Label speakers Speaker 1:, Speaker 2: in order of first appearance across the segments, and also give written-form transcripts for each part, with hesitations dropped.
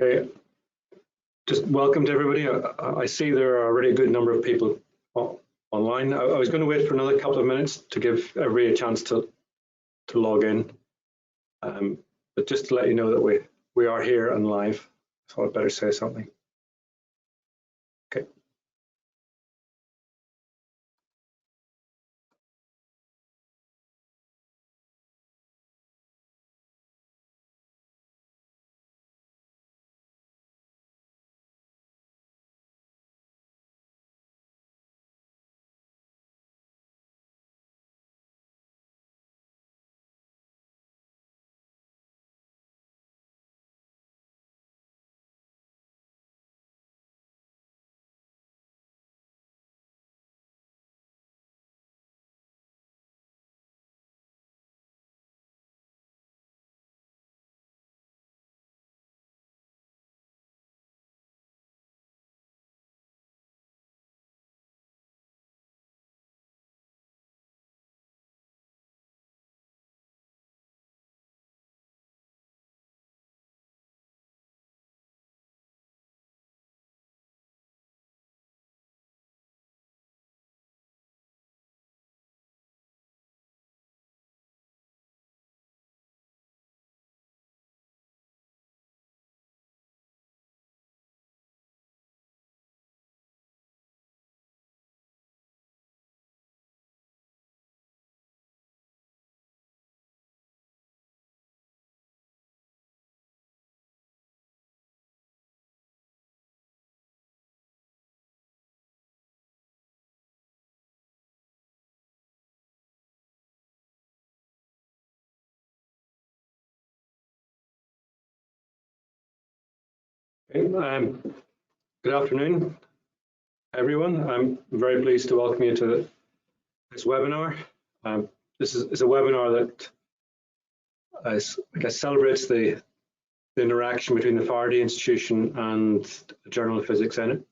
Speaker 1: Okay, just welcome to everybody. I see there are already a good number of people online. I was going to wait for another couple of minutes to give everybody a chance to log in. But just to let you know that we are here and live, so I'd better say something. Okay. Good afternoon, everyone. I'm very pleased to welcome you to this webinar. This is a webinar that celebrates the interaction between the Faraday Institution and the Journal of Physics Energy.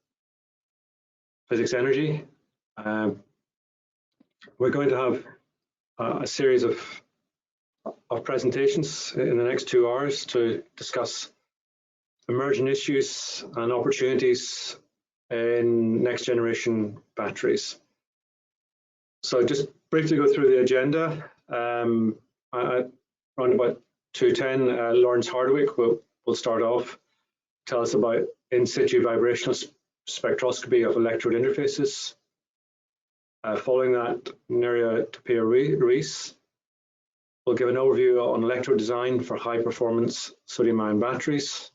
Speaker 1: We're going to have a series of presentations in the next 2 hours to discuss emerging issues and opportunities in next generation batteries. So just briefly go through the agenda. Around about 2:10, Lawrence Hardwick will start off, tell us about in situ vibrational spectroscopy of electrode interfaces. Following that, Nuria Tapia-Ruiz will give an overview on electrode design for high performance sodium-ion batteries.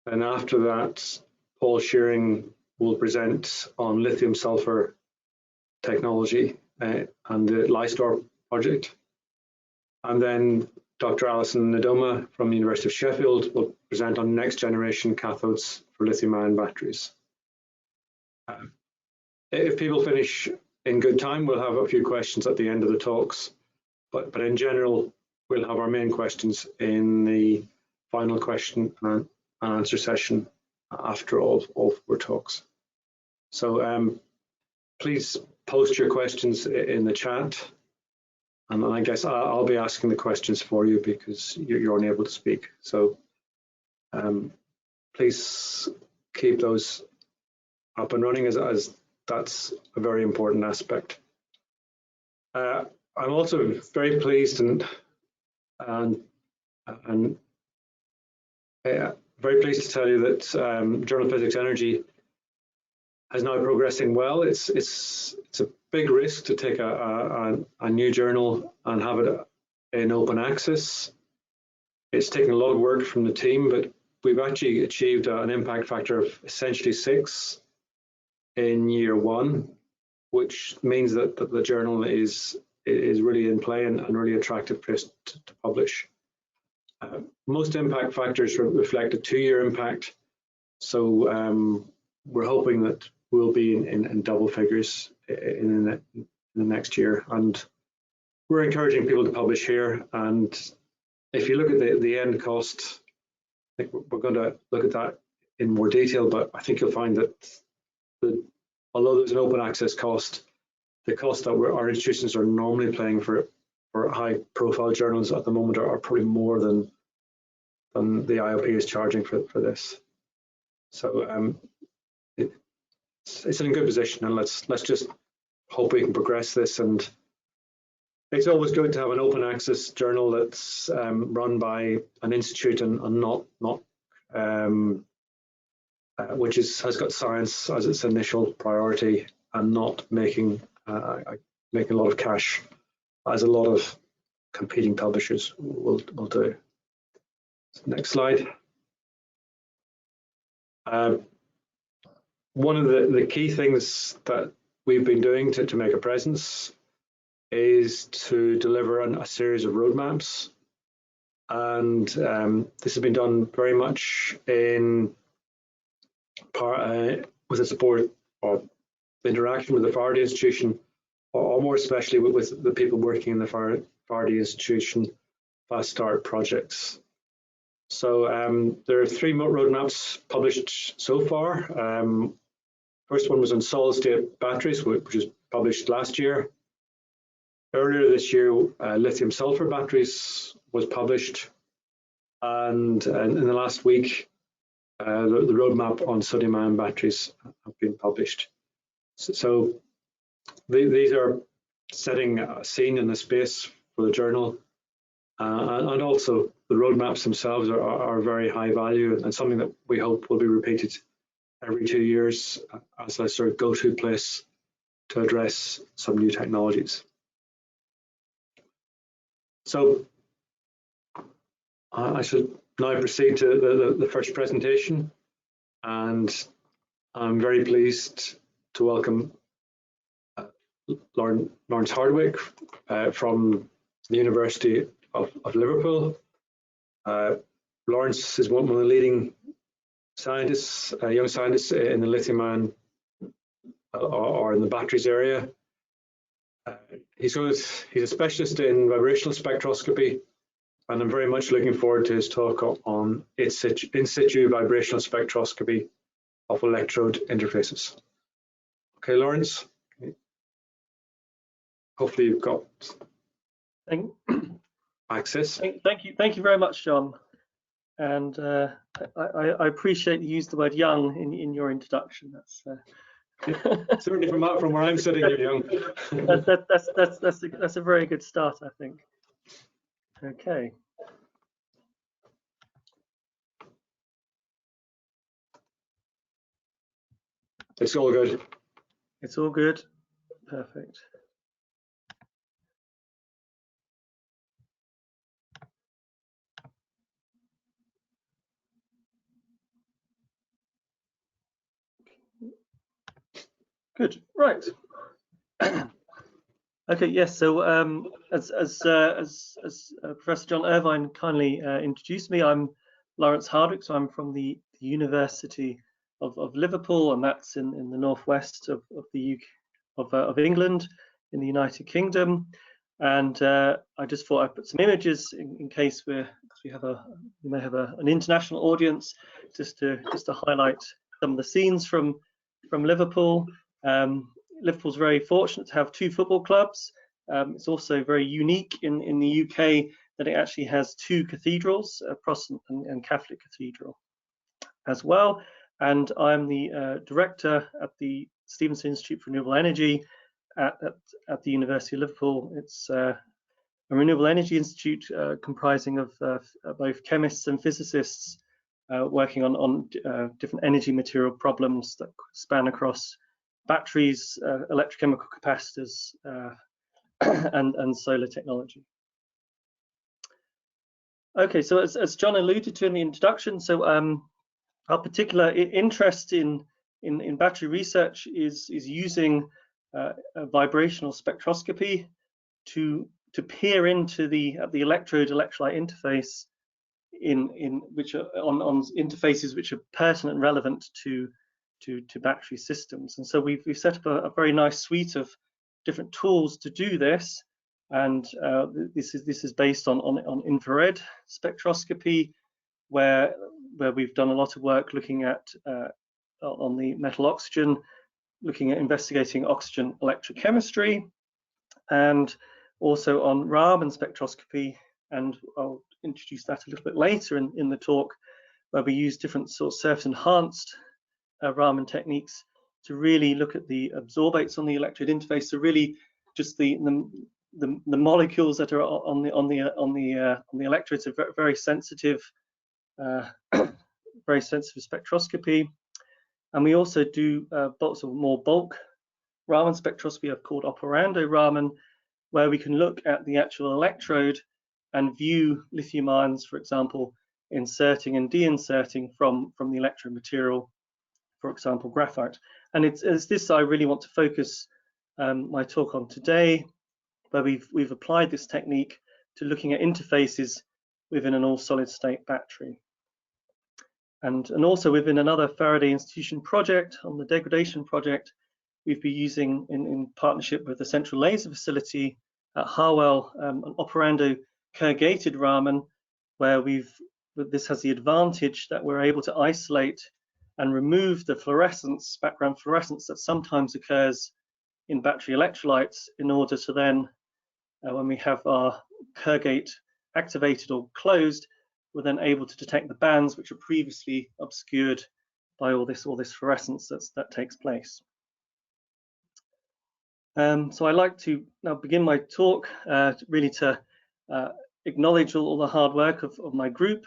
Speaker 1: And after that, Paul Shearing will present on lithium sulfur technology and the LISTOR project. And then Dr. Alison Nadoma from the University of Sheffield will present on next generation cathodes for lithium-ion batteries. If people finish in good time, we'll have a few questions at the end of the talks. But in general, we'll have our main questions in the final question and answer session after all 4 talks. So please post your questions in the chat, and I guess I'll be asking the questions for you because you're unable to speak. So please keep those up and running as that's a very important aspect. I'm also very pleased and very pleased to tell you that Journal of Physics Energy is now progressing well. It's a big risk to take a new journal and have it in open access. It's taken a lot of work from the team, but we've actually achieved an impact factor of essentially 6 in year 1, which means that the journal is really in play and really attractive place to publish. Most impact factors reflect a 2-year impact, so we're hoping that we'll be in double figures in the next year, and we're encouraging people to publish here. And if you look at the end cost, I think we're going to look at that in more detail, but I think you'll find that although there's an open access cost, the cost that our institutions are normally paying for high profile journals at the moment are probably more than the IOP is charging for this. So it's in a good position, and let's just hope we can progress this. And it's always good to have an open access journal that's run by an institute and not which has got science as its initial priority, and not making a lot of cash, as a lot of competing publishers will do. So next slide. One of the key things that we've been doing to make a presence is to deliver a series of roadmaps, and this has been done very much in with the support of the interaction with the Faraday Institution, or more especially with the people working in the Faraday Institution Fast Start projects. So there are 3 roadmaps published so far. First one was on solid-state batteries, which was published last year. Earlier this year, lithium-sulfur batteries was published, and in the last week, the roadmap on sodium-ion batteries have been published. So these are setting a scene in the space for the journal, and also the roadmaps themselves are very high value, and something that we hope will be repeated every 2 years as a sort of go-to place to address some new technologies. So I should now proceed to the first presentation, and I'm very pleased to welcome Lawrence Hardwick from the University of Liverpool. Lawrence is one of the leading scientists, young scientists in the lithium-ion or in the batteries area. He's a specialist in vibrational spectroscopy, and I'm very much looking forward to his talk on in situ vibrational spectroscopy of electrode interfaces. Okay, Lawrence, hopefully you've got access.
Speaker 2: Thank you very much, John. And I appreciate you used the word young in your introduction. That's
Speaker 1: certainly from where I'm sitting, you're young.
Speaker 2: that's a very good start, I think. Okay.
Speaker 1: It's all good.
Speaker 2: It's all good. Perfect. Good. Right. Okay. Yes. So, as Professor John Irvine kindly introduced me, I'm Lawrence Hardwick. So I'm from the University of Liverpool, and that's in the northwest of the UK, of England, in the United Kingdom. And I just thought I'd put some images in case we may have an international audience, just to highlight some of the scenes from Liverpool. Liverpool's very fortunate to have 2 football clubs. It's also very unique in the UK that it actually has 2 cathedrals, a Protestant and Catholic cathedral as well. And I'm the director at the Stevenson Institute for Renewable Energy at the University of Liverpool. It's a renewable energy institute comprising of both chemists and physicists working on different energy material problems that span across batteries, electrochemical capacitors, and solar technology. Okay, so as John alluded to in the introduction, so our particular interest in battery research is using vibrational spectroscopy to peer into the electrode electrolyte interface which are on interfaces which are pertinent and relevant to battery systems. And so we've set up a very nice suite of different tools to do this, and this is based on infrared spectroscopy, where we've done a lot of work looking at on the metal oxygen, looking at investigating oxygen electrochemistry, and also on Raman spectroscopy. And I'll introduce that a little bit later in the talk, where we use different sort of surface enhanced Raman techniques to really look at the absorbates on the electrode interface. So really just the molecules that are on the electrodes are very sensitive, very sensitive spectroscopy. And we also do more bulk Raman spectroscopy called operando Raman, where we can look at the actual electrode and view lithium ions, for example, inserting and deinserting from the electrode material, for example, graphite. And it's this I really want to focus my talk on today, where we've applied this technique to looking at interfaces within an all-solid-state battery. And also within another Faraday Institution project, on the degradation project, we've been using, in partnership with the Central Laser Facility at Harwell, an operando corrugated Raman, where this has the advantage that we're able to isolate and remove the fluorescence, background fluorescence that sometimes occurs in battery electrolytes, in order to then, when we have our corrugate activated or closed, we're then able to detect the bands which are previously obscured by all this fluorescence that takes place. So I'd like to now begin my talk really to acknowledge all the hard work of my group,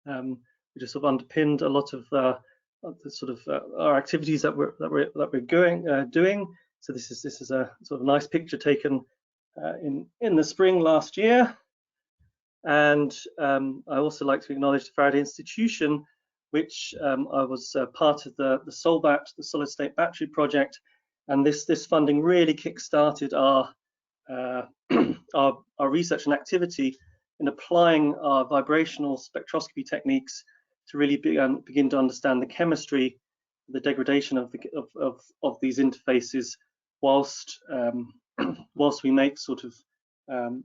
Speaker 2: which has sort of underpinned a lot of the sort of our activities that we're doing. So this is a sort of nice picture taken in the spring last year. And I also like to acknowledge the Faraday Institution, which I was part of the SolBat, the solid state battery project, and this funding really kick-started our research and activity in applying our vibrational spectroscopy techniques to really begin to understand the chemistry, the degradation of these interfaces, whilst we make sort of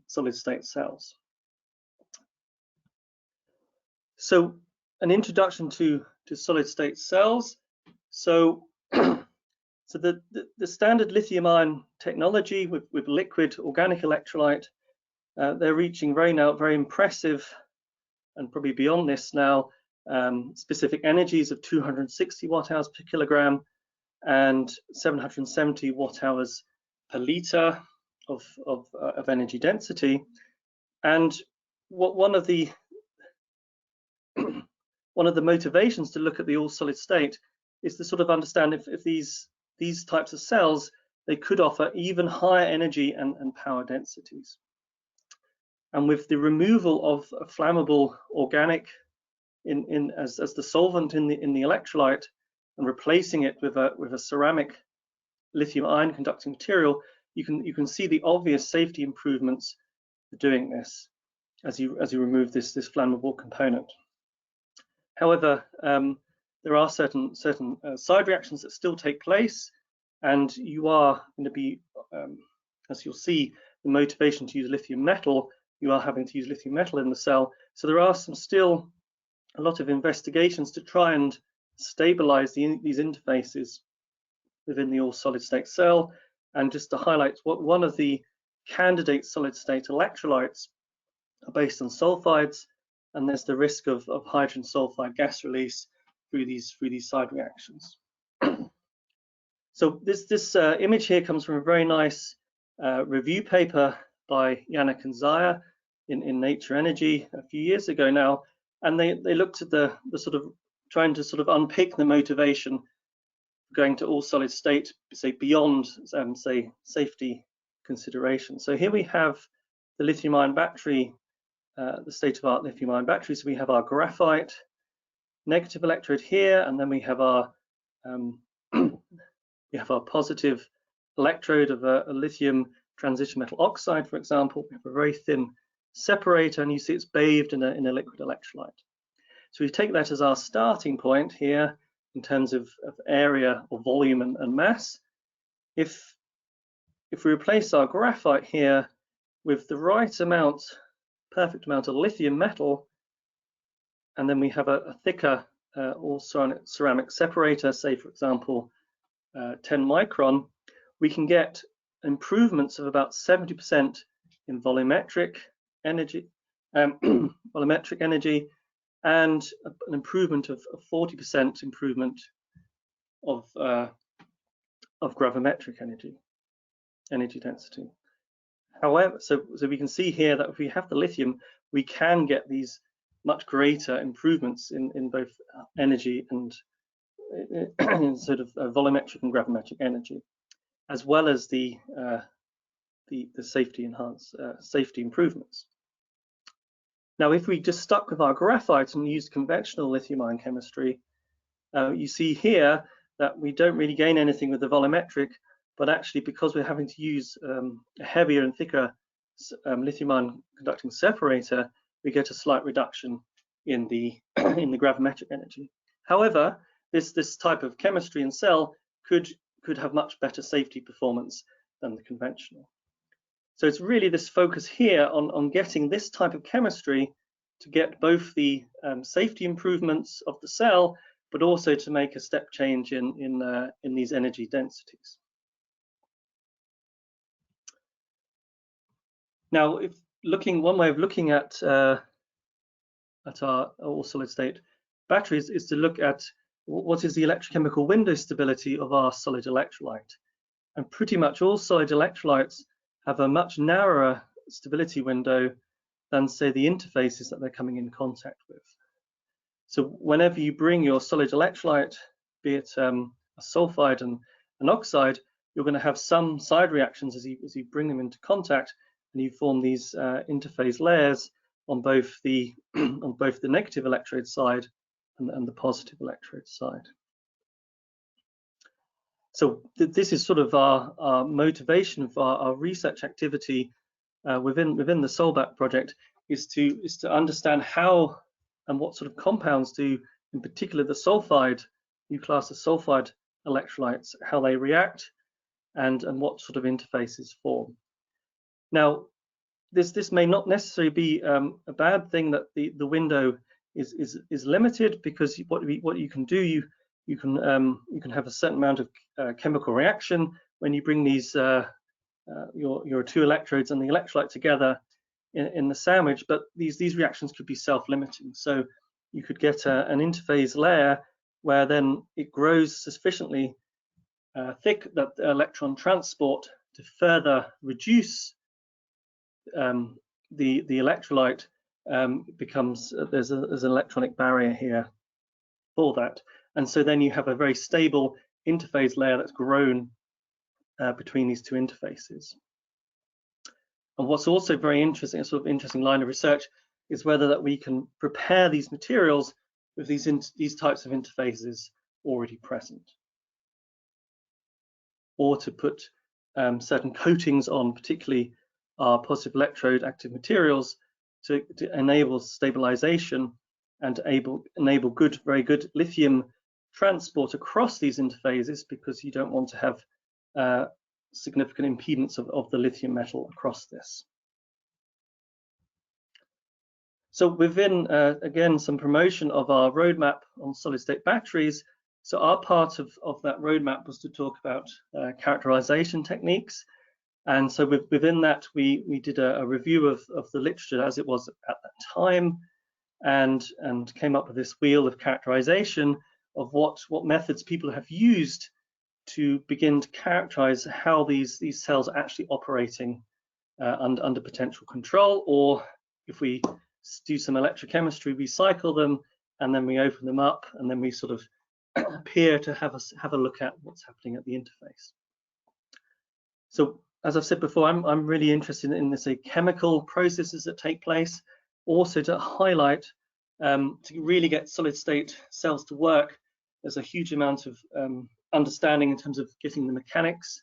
Speaker 2: solid state cells. So an introduction to solid state cells. So the standard lithium-ion technology with liquid organic electrolyte, they're reaching very impressive, and probably beyond this now, specific energies of 260 watt-hours per kilogram and 770 watt-hours per liter of energy density. And one of the motivations to look at the all solid state is to sort of understand if these types of cells, they could offer even higher energy and power densities. And with the removal of a flammable organic as the solvent in the electrolyte, and replacing it with a ceramic lithium-ion conducting material, you can see the obvious safety improvements for doing this as you remove this flammable component. However, there are certain side reactions that still take place, and you are going to be, as you'll see, the motivation to use lithium metal. You are having to use lithium metal in the cell. So there are still a lot of investigations to try and stabilize these interfaces within the all solid state cell. And just to highlight, one of the candidate solid state electrolytes are based on sulfides, and there's the risk of hydrogen sulfide gas release through these side reactions. So this image here comes from a very nice review paper by Yannick and Zaya in Nature Energy a few years ago now, and they looked at the sort of trying to sort of unpick the motivation going to all solid state, say beyond say safety considerations. So here we have the lithium-ion battery, the state-of-art lithium-ion batteries. So we have our graphite negative electrode here, and then we have our positive electrode of a lithium transition metal oxide, for example. We have a very thin separator, and you see it's bathed in a liquid electrolyte. So we take that as our starting point here in terms of area or volume and mass. If we replace our graphite here with the right amount, perfect amount of lithium metal, and then we have a thicker also ceramic separator, say for example 10 micron, we can get improvements of about 70% in volumetric energy, volumetric energy, and an improvement of 40% improvement of gravimetric energy density. However, so we can see here that if we have the lithium, we can get these much greater improvements in both energy and sort of volumetric and gravimetric energy, as well as the safety improvements. Now, if we just stuck with our graphite and used conventional lithium-ion chemistry, you see here that we don't really gain anything with the volumetric, but actually because we're having to use a heavier and thicker lithium-ion conducting separator, we get a slight reduction in the gravimetric energy. However, this type of chemistry and cell could have much better safety performance than the conventional. So it's really this focus here on getting this type of chemistry to get both the safety improvements of the cell, but also to make a step change in these energy densities. Now, one way of looking at our all-solid-state batteries is to look at what is the electrochemical window stability of our solid electrolyte. And pretty much all solid electrolytes have a much narrower stability window than, say, the interfaces that they're coming in contact with. So whenever you bring your solid electrolyte, be it a sulfide and an oxide, you're going to have some side reactions as you bring them into contact, and you form these interface layers on both the negative electrode side and the positive electrode side. So this is sort of our motivation for our research activity within the Solbat project, is to understand how and what sort of compounds do, in particular the sulfide, new class of sulfide electrolytes, how they react and what sort of interfaces form. Now, this may not necessarily be a bad thing that the window is limited, because what you can do, you can have a certain amount of chemical reaction when you bring these your two electrodes and the electrolyte together in the sandwich, but these reactions could be self-limiting. So you could get an interphase layer where then it grows sufficiently thick that the electron transport to further reduce the electrolyte becomes there's an electronic barrier here for that, and so then you have a very stable interphase layer that's grown between these two interfaces. And what's also very interesting, a sort of interesting line of research, is whether that we can prepare these materials with these types of interfaces already present, or to put certain coatings on, particularly our positive electrode active materials, to enable stabilization and to enable very good lithium transport across these interfaces, because you don't want to have significant impedance of the lithium metal across this. So within, again, some promotion of our roadmap on solid-state batteries, so our part of that roadmap was to talk about characterization techniques. And so within that, we did a review of the literature as it was at that time, and came up with this wheel of characterization of what methods people have used to begin to characterize how these cells are actually operating under potential control, or if we do some electrochemistry, we cycle them and then we open them up, and then we sort of appear to have a look at what's happening at the interface. So as I've said before, I'm really interested in the chemical processes that take place, also to highlight to really get solid state cells to work. There's a huge amount of understanding in terms of getting the mechanics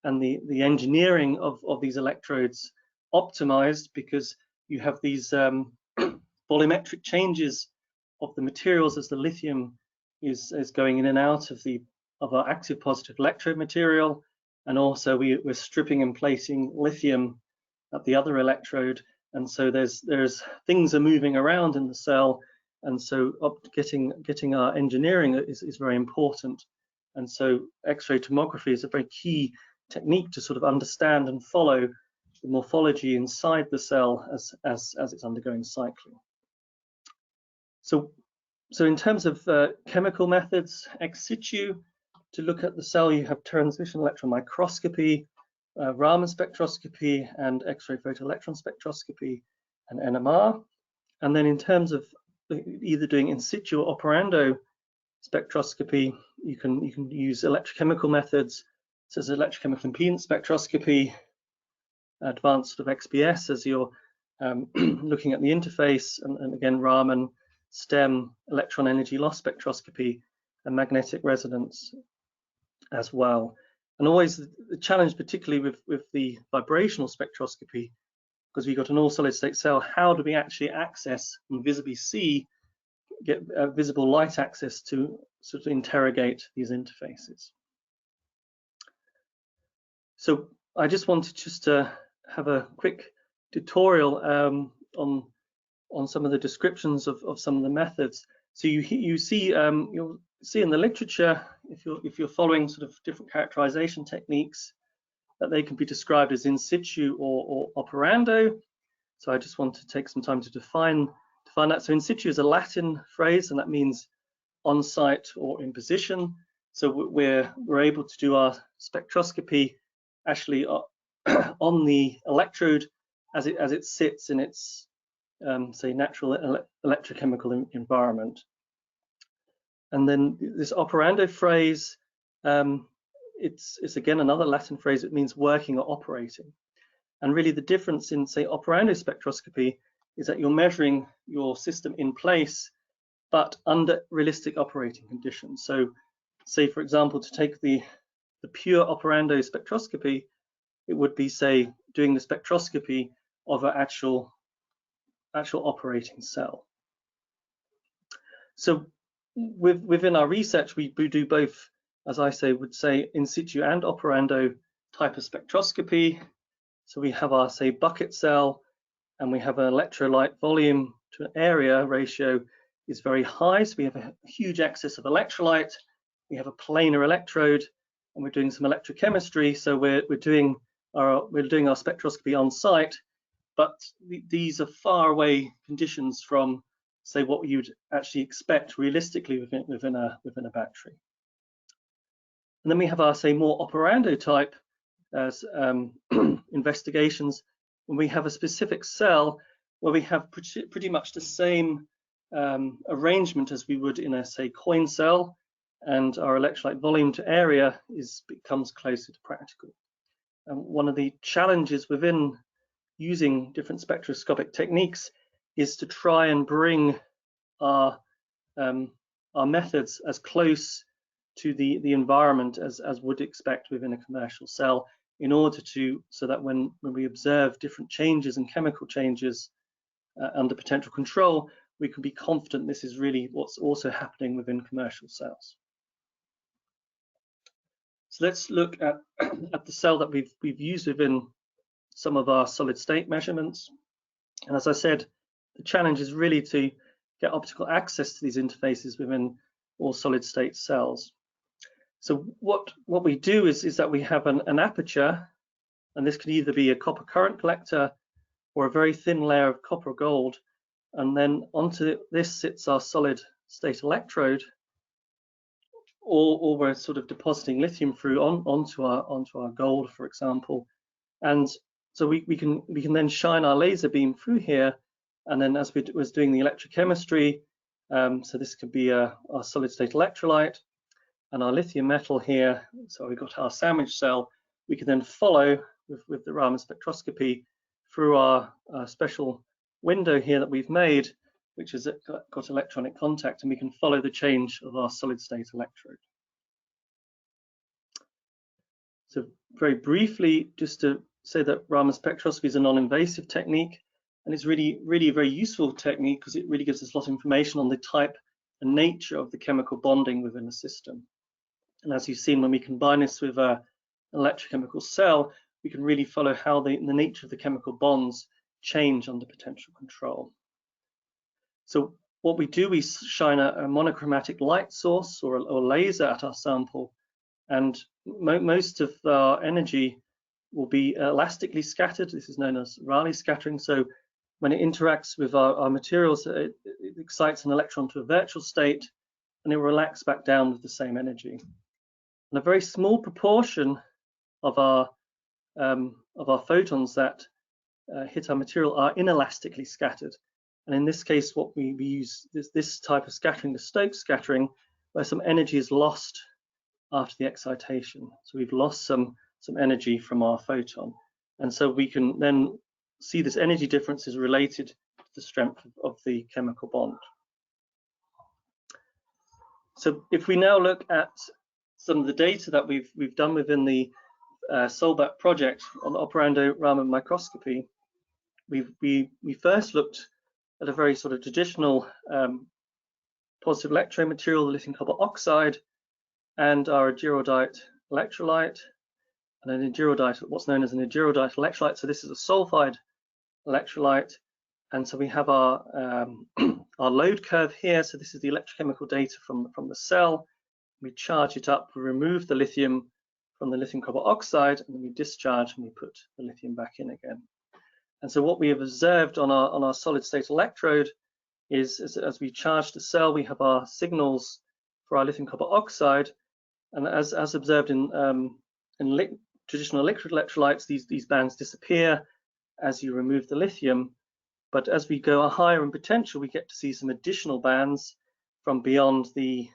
Speaker 2: and the engineering of these electrodes optimized, because you have these volumetric changes of the materials as the lithium is going in and out of our active positive electrode material, and also we're stripping and placing lithium at the other electrode, and so there's things are moving around in the cell, and so getting our engineering is very important. And so X-ray tomography is a very key technique to sort of understand and follow the morphology inside the cell as it's undergoing cycling. So in terms of chemical methods, ex situ, to look at the cell, you have transmission electron microscopy, Raman spectroscopy, and X-ray photoelectron spectroscopy, and NMR. And then in terms of either doing in situ or operando spectroscopy, you can use electrochemical methods, such as electrochemical impedance spectroscopy, advanced sort of XPS as you're looking at the interface, and again Raman, STEM, electron energy loss spectroscopy, and magnetic resonance as well. And always the challenge, particularly with the vibrational spectroscopy, because we've got an all solid state cell, how do we actually access and visibly see, get visible light access to sort of interrogate these interfaces? So I just wanted to have a quick tutorial on some of the descriptions of some of the methods. So you see you'll see in the literature, if you're following sort of different characterization techniques, that they can be described as in situ or operando. So I just want to take some time to define that. So in situ is a Latin phrase, and that means on site or in position. So we're able to do our spectroscopy actually on the electrode as it sits in its say natural electrochemical environment. And then this operando phrase, it's again another Latin phrase. It means working or operating. And really the difference in, say, operando spectroscopy is that you're measuring your system in place, but under realistic operating conditions. So say, for example, to take the pure operando spectroscopy, it would be, say, doing the spectroscopy of an actual operating cell. So within our research, we do both, as I would say, in situ and operando type of spectroscopy. So we have our, say, bucket cell, and we have an electrolyte volume to an area ratio is very high. So we have a huge excess of electrolyte. We have a planar electrode, and we're doing some electrochemistry. So we're doing our spectroscopy on site, but these are far away conditions from, say, what you'd actually expect realistically within a battery. And then we have our, say, more operando type investigations, when we have a specific cell where we have pretty much the same arrangement as we would in a, say, coin cell, and our electrolyte volume to area becomes closer to practical. And one of the challenges within using different spectroscopic techniques is to try and bring our methods as close to the environment as would expect within a commercial cell, in order so that when we observe different changes and chemical changes under potential control, we can be confident this is really what's also happening within commercial cells. So let's look at the cell that we've used within some of our solid state measurements. And as I said, the challenge is really to get optical access to these interfaces within all solid state cells. So what we do is that we have an aperture, and this can either be a copper current collector or a very thin layer of copper or gold, and then onto this sits our solid state electrode, or we're sort of depositing lithium through onto our gold, for example. And so we can then shine our laser beam through here, and then as we was doing the electrochemistry, so this could be our solid state electrolyte and our lithium metal here. So we've got our sandwich cell. We can then follow with the Raman spectroscopy through our special window here that we've made, which has got electronic contact, and we can follow the change of our solid state electrode. So very briefly, just to say that Raman spectroscopy is a non-invasive technique, and it's really a very useful technique because it really gives us a lot of information on the type and nature of the chemical bonding within a system. And as you've seen, when we combine this with an electrochemical cell, we can really follow how the nature of the chemical bonds change under potential control. So what we do, we shine a monochromatic light source or laser at our sample, and most of our energy will be elastically scattered. This is known as Rayleigh scattering. So when it interacts with our materials, it excites an electron to a virtual state, and it will relax back down with the same energy. And a very small proportion of our photons that hit our material are inelastically scattered. And in this case, what we use this type of scattering, the Stokes scattering, where some energy is lost after the excitation. So we've lost some energy from our photon. And so we can then see this energy difference is related to the strength of the chemical bond. So if we now look at some of the data that we've done within the SOLBAT project on operando Raman microscopy, we first looked at a very sort of traditional positive electrode material, the lithium copper oxide, and our agirodite electrolyte, and an agirodite, what's known as an agirodite electrolyte. So this is a sulfide electrolyte, and so we have our our load curve here. So this is the electrochemical data from the cell. We charge it up, we remove the lithium from the lithium copper oxide, and then we discharge and we put the lithium back in again. And so what we have observed on our solid state electrode is as we charge the cell, we have our signals for our lithium copper oxide, and as observed in traditional liquid electrolytes, these bands disappear as you remove the lithium. But as we go higher in potential, we get to see some additional bands from beyond the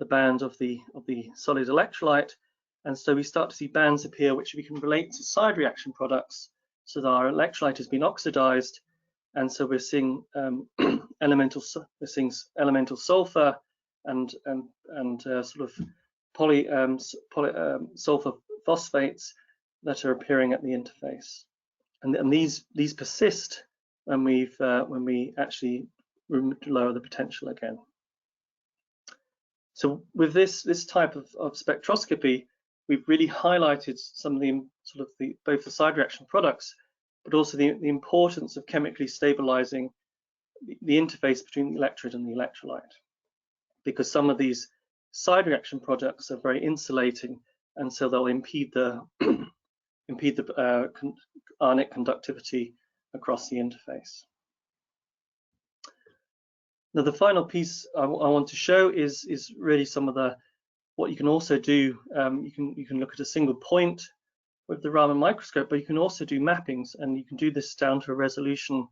Speaker 2: band of the solid electrolyte, and so we start to see bands appear which we can relate to side reaction products. So that our electrolyte has been oxidized, and so we're seeing elemental sulfur and sort of sulfur phosphates that are appearing at the interface, and these persist when we actually lower the potential again. So with this type of spectroscopy, we've really highlighted some of the sort of both the side reaction products, but also the importance of chemically stabilizing the interface between the electrode and the electrolyte, because some of these side reaction products are very insulating, and so they'll impede the ionic conductivity across the interface. Now, the final piece I want to show is really some of what you can also do. You can look at a single point with the Raman microscope, but you can also do mappings, and you can do this down to a resolution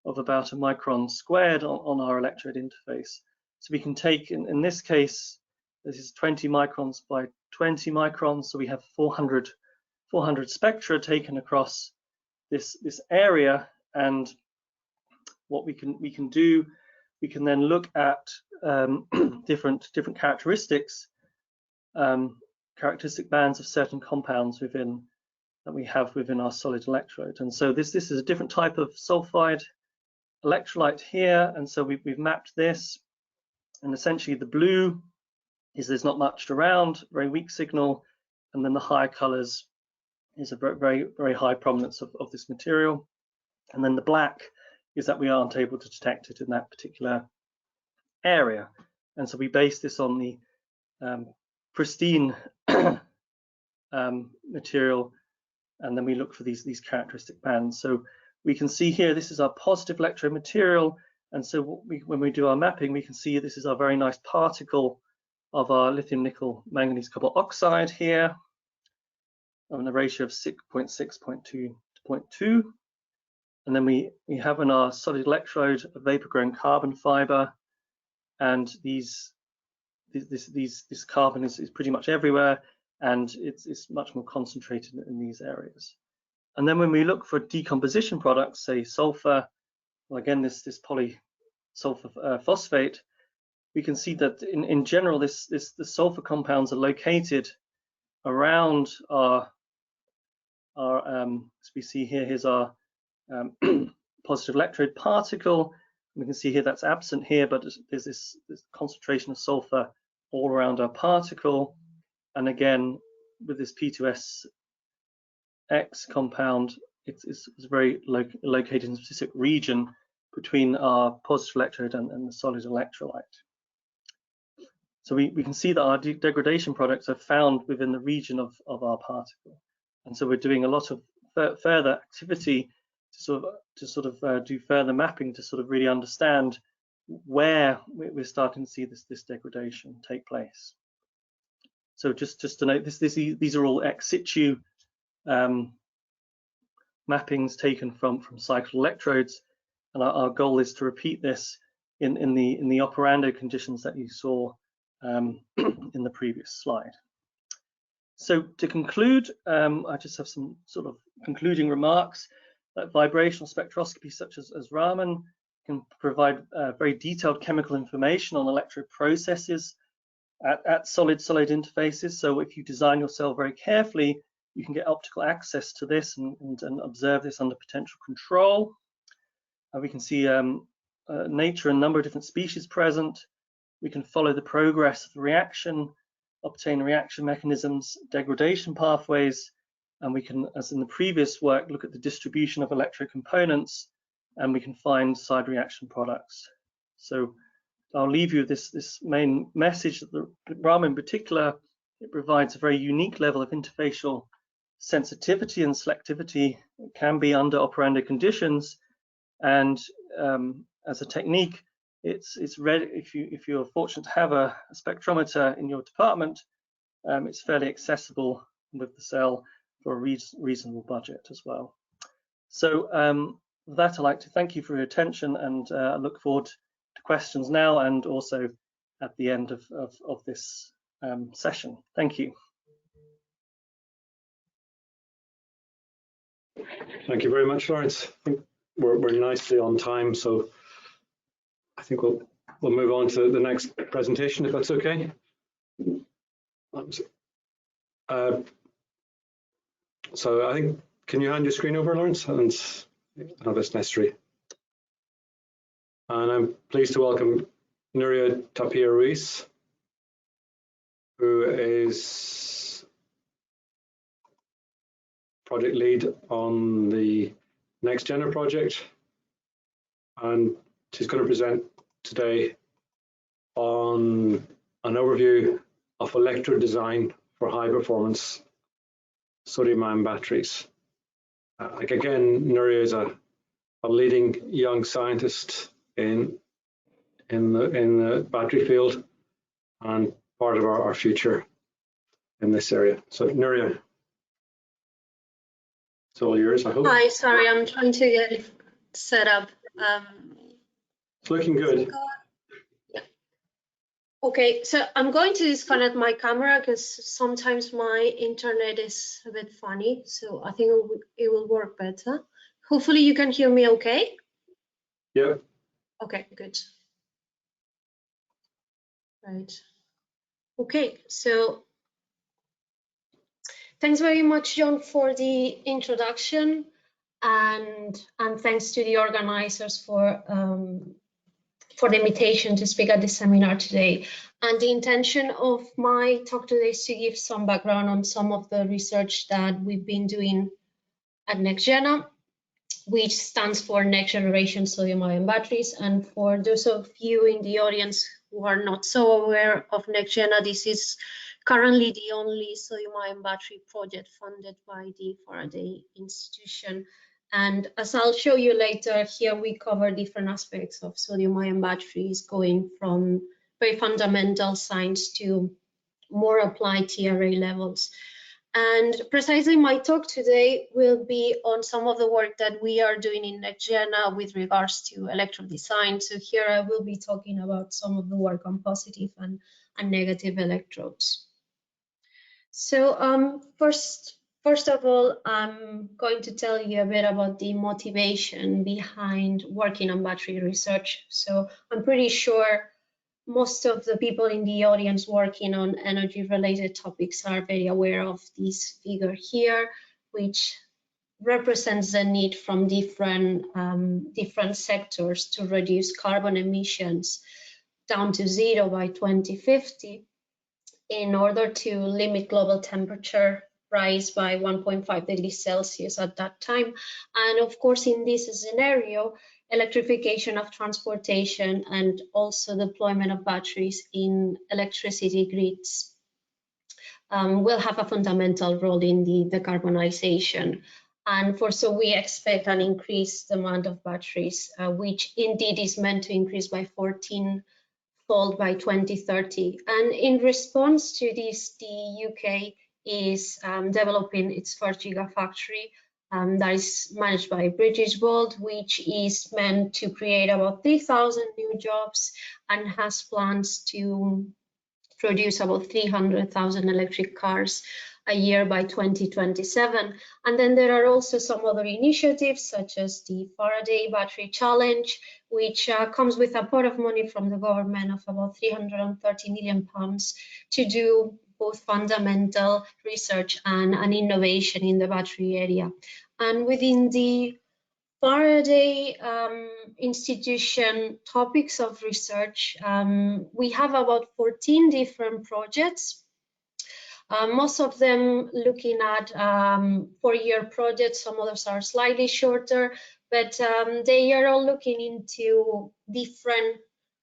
Speaker 2: of about a micron squared on our electrode interface. So we can take, in this case, this is 20 microns by 20 microns, so we have 400 spectra taken across this area. And what we can do, we can then look at different characteristics, characteristic bands of certain compounds that we have within our solid electrode. And so this is a different type of sulfide electrolyte here, and so we've mapped this, and essentially the blue is there's not much around, very weak signal, and then the higher colors is a very high prominence of this material, and then the black is that we aren't able to detect it in that particular area. And so we base this on the pristine material, and then we look for these characteristic bands. So we can see here, this is our positive electrode material, and so when we do our mapping, we can see this is our very nice particle of our lithium nickel manganese copper oxide here on a ratio of 6.6.2 to 0.2. And then we have in our solid electrode a vapor grown carbon fiber, and this carbon is pretty much everywhere, and it's much more concentrated in these areas. And then when we look for decomposition products, say sulfur, well, again this polysulfur phosphate, we can see that in general the sulfur compounds are located around our as we see here, here's our positive electrode particle. We can see here that's absent here, but there's this concentration of sulfur all around our particle. And again, with this P2SX compound, it's very located in a specific region between our positive electrode and the solid electrolyte. So we can see that our degradation products are found within the region of our particle. And so we're doing a lot of further activity to sort of do further mapping to sort of really understand where we're starting to see this degradation take place. So just to note, these are all ex situ mappings taken from cycled electrodes, and our goal is to repeat this in the operando conditions that you saw in the previous slide. So to conclude, I just have some sort of concluding remarks. That vibrational spectroscopy, such as Raman, can provide very detailed chemical information on electrode processes at solid-solid interfaces. So if you design your cell very carefully, you can get optical access to this and observe this under potential control. We can see nature and number of different species present. We can follow the progress of the reaction, obtain reaction mechanisms, degradation pathways, and we can, as in the previous work, look at the distribution of electrode components, and we can find side reaction products. So I'll leave you with this main message that the Raman in particular, it provides a very unique level of interfacial sensitivity and selectivity. It can be under operando conditions, and as a technique, it's ready. If you're fortunate to have a spectrometer in your department, it's fairly accessible with the cell for a reasonable budget as well. So with that, I'd like to thank you for your attention, and I look forward to questions now and also at the end of this session. Thank you.
Speaker 1: Thank you very much, Lawrence. I think we're nicely on time, so I think we'll move on to the next presentation, if that's okay. So I think, can you hand your screen over, Lawrence, and have this necessary? And I'm pleased to welcome Nuria Tapia Ruiz, who is project lead on the NextGena project, and she's going to present today on an overview of electrode design for high performance sodium-ion batteries. Again, Nuria is a leading young scientist in the battery field and part of our future in this area. So Nuria, it's all yours, I hope.
Speaker 3: Hi, sorry, I'm trying to get it set up.
Speaker 1: It's looking good.
Speaker 3: Yeah. Okay, so I'm going to disconnect my camera because sometimes my internet is a bit funny, so I think it will work better. Hopefully you can hear me okay?
Speaker 1: Yeah.
Speaker 3: Okay, good. Right. Okay, so thanks very much, John, for the introduction, and thanks to the organizers for the invitation to speak at this seminar today. And the intention of my talk today is to give some background on some of the research that we've been doing at NextGena, which stands for Next Generation Sodium-Ion Batteries. And for those of you in the audience who are not so aware of NextGena, this is currently the only sodium-ion battery project funded by the Faraday Institution. And as I'll show you later, here we cover different aspects of sodium-ion batteries, going from very fundamental science to more applied TRA levels. And precisely my talk today will be on some of the work that we are doing in NextGena with regards to electrode design. So here I will be talking about some of the work on positive and negative electrodes. So first of all, I'm going to tell you a bit about the motivation behind working on battery research. So I'm pretty sure most of the people in the audience working on energy-related topics are very aware of this figure here, which represents the need from different sectors to reduce carbon emissions down to 0 by 2050 in order to limit global temperature rise by 1.5 degrees Celsius at that time. And of course, in this scenario, electrification of transportation and also deployment of batteries in electricity grids will have a fundamental role in the decarbonization. And so we expect an increased demand of batteries, which indeed is meant to increase by 14-fold by 2030. And in response to this, the UK is developing its first gigafactory that is managed by Britishvolt, which is meant to create about 3,000 new jobs and has plans to produce about 300,000 electric cars a year by 2027. And then there are also some other initiatives, such as the Faraday Battery Challenge, which comes with a pot of money from the government of about £330 million to do both fundamental research and innovation in the battery area. And within the Faraday Institution topics of research, we have about 14 different projects. Most of them looking at 4-year projects, some others are slightly shorter, but they are all looking into different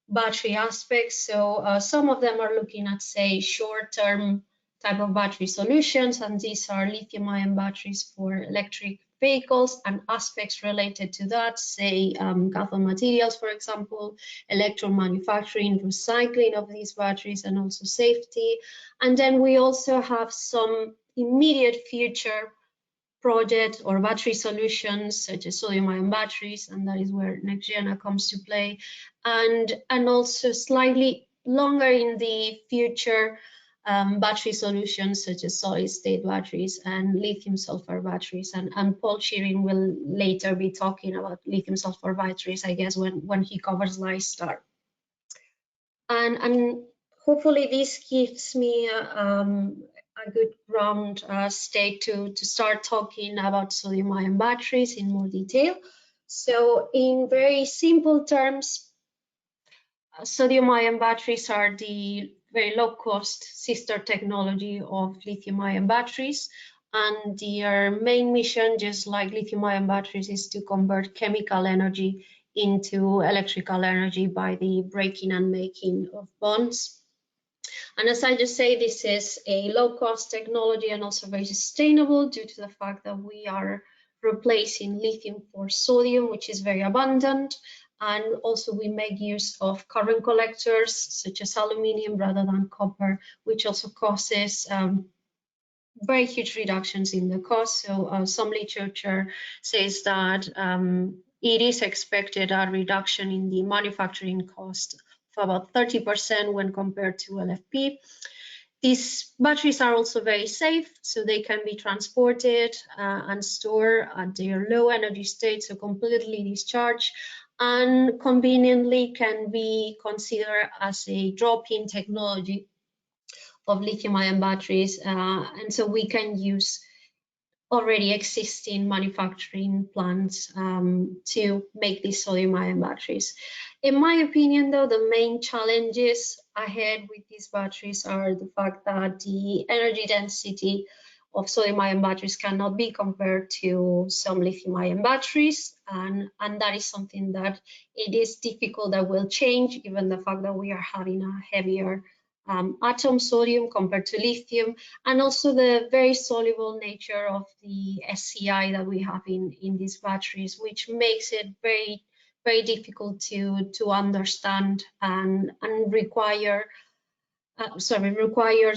Speaker 3: battery aspects. So some of them are looking at, say, short-term type of battery solutions, and these are lithium-ion batteries for electric vehicles and aspects related to that, say cathode materials, for example, electrode manufacturing, recycling of these batteries, and also safety. And then we also have some immediate future project or battery solutions such as sodium-ion batteries, and that is where NextGena comes to play, and also slightly longer in the future battery solutions such as solid-state batteries and lithium-sulfur batteries, and Paul Shearing will later be talking about lithium-sulfur batteries, I guess, when he covers LiSTAR. And hopefully this gives me a good ground state to start talking about sodium-ion batteries in more detail. So in very simple terms, sodium-ion batteries are the very low-cost sister technology of lithium-ion batteries, and their main mission, just like lithium-ion batteries, is to convert chemical energy into electrical energy by the breaking and making of bonds. And as I just say, this is a low-cost technology and also very sustainable due to the fact that we are replacing lithium for sodium, which is very abundant. And also we make use of carbon collectors such as aluminium rather than copper, which also causes very huge reductions in the cost. So some literature says that it is expected a reduction in the manufacturing cost of about 30% when compared to LFP. These batteries are also very safe, so they can be transported and stored at their low energy state, so completely discharged, and conveniently can be considered as a drop-in technology of lithium-ion batteries, and so we can use already existing manufacturing plants to make these sodium-ion batteries. In my opinion, though, the main challenges ahead with these batteries are the fact that the energy density of sodium-ion batteries cannot be compared to some lithium-ion batteries, and that is something that it is difficult that will change, given the fact that we are having a heavier atom sodium compared to lithium, and also the very soluble nature of the SCI that we have in these batteries, which makes it very, very difficult to understand and requires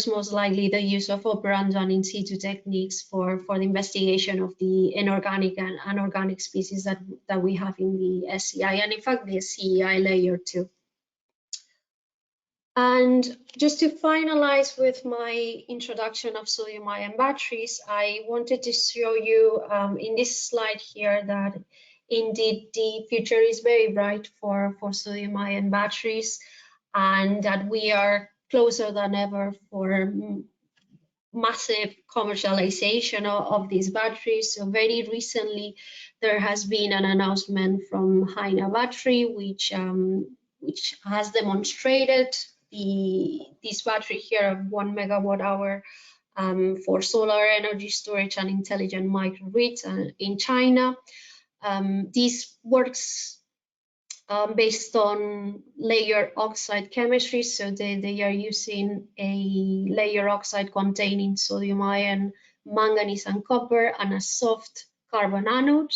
Speaker 3: most likely the use of operando and in situ techniques for the investigation of the inorganic and anorganic species that we have in the SCI, and in fact the CEI layer too. And just to finalize with my introduction of sodium-ion batteries, I wanted to show you in this slide here that indeed the future is very bright for sodium-ion batteries, and that we are closer than ever for massive commercialization of these batteries. So very recently there has been an announcement from Haina Battery, which has demonstrated this battery here of 1 megawatt-hour for solar energy storage and intelligent microgrids in China. This works based on layer oxide chemistry. So they are using a layer oxide containing sodium ion, manganese and copper, and a soft carbon anode.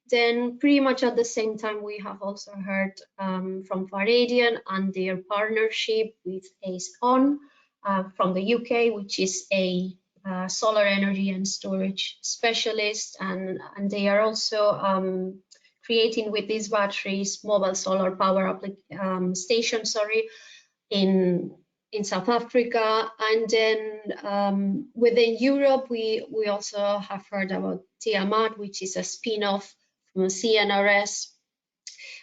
Speaker 3: Then pretty much at the same time, we have also heard from Faraday and their partnership with ACE-ON from the UK, which is a solar energy and storage specialist, and they are also creating with these batteries mobile solar power station, in South Africa. And then within Europe, we also have heard about Tiamat, which is a spin-off from CNRS,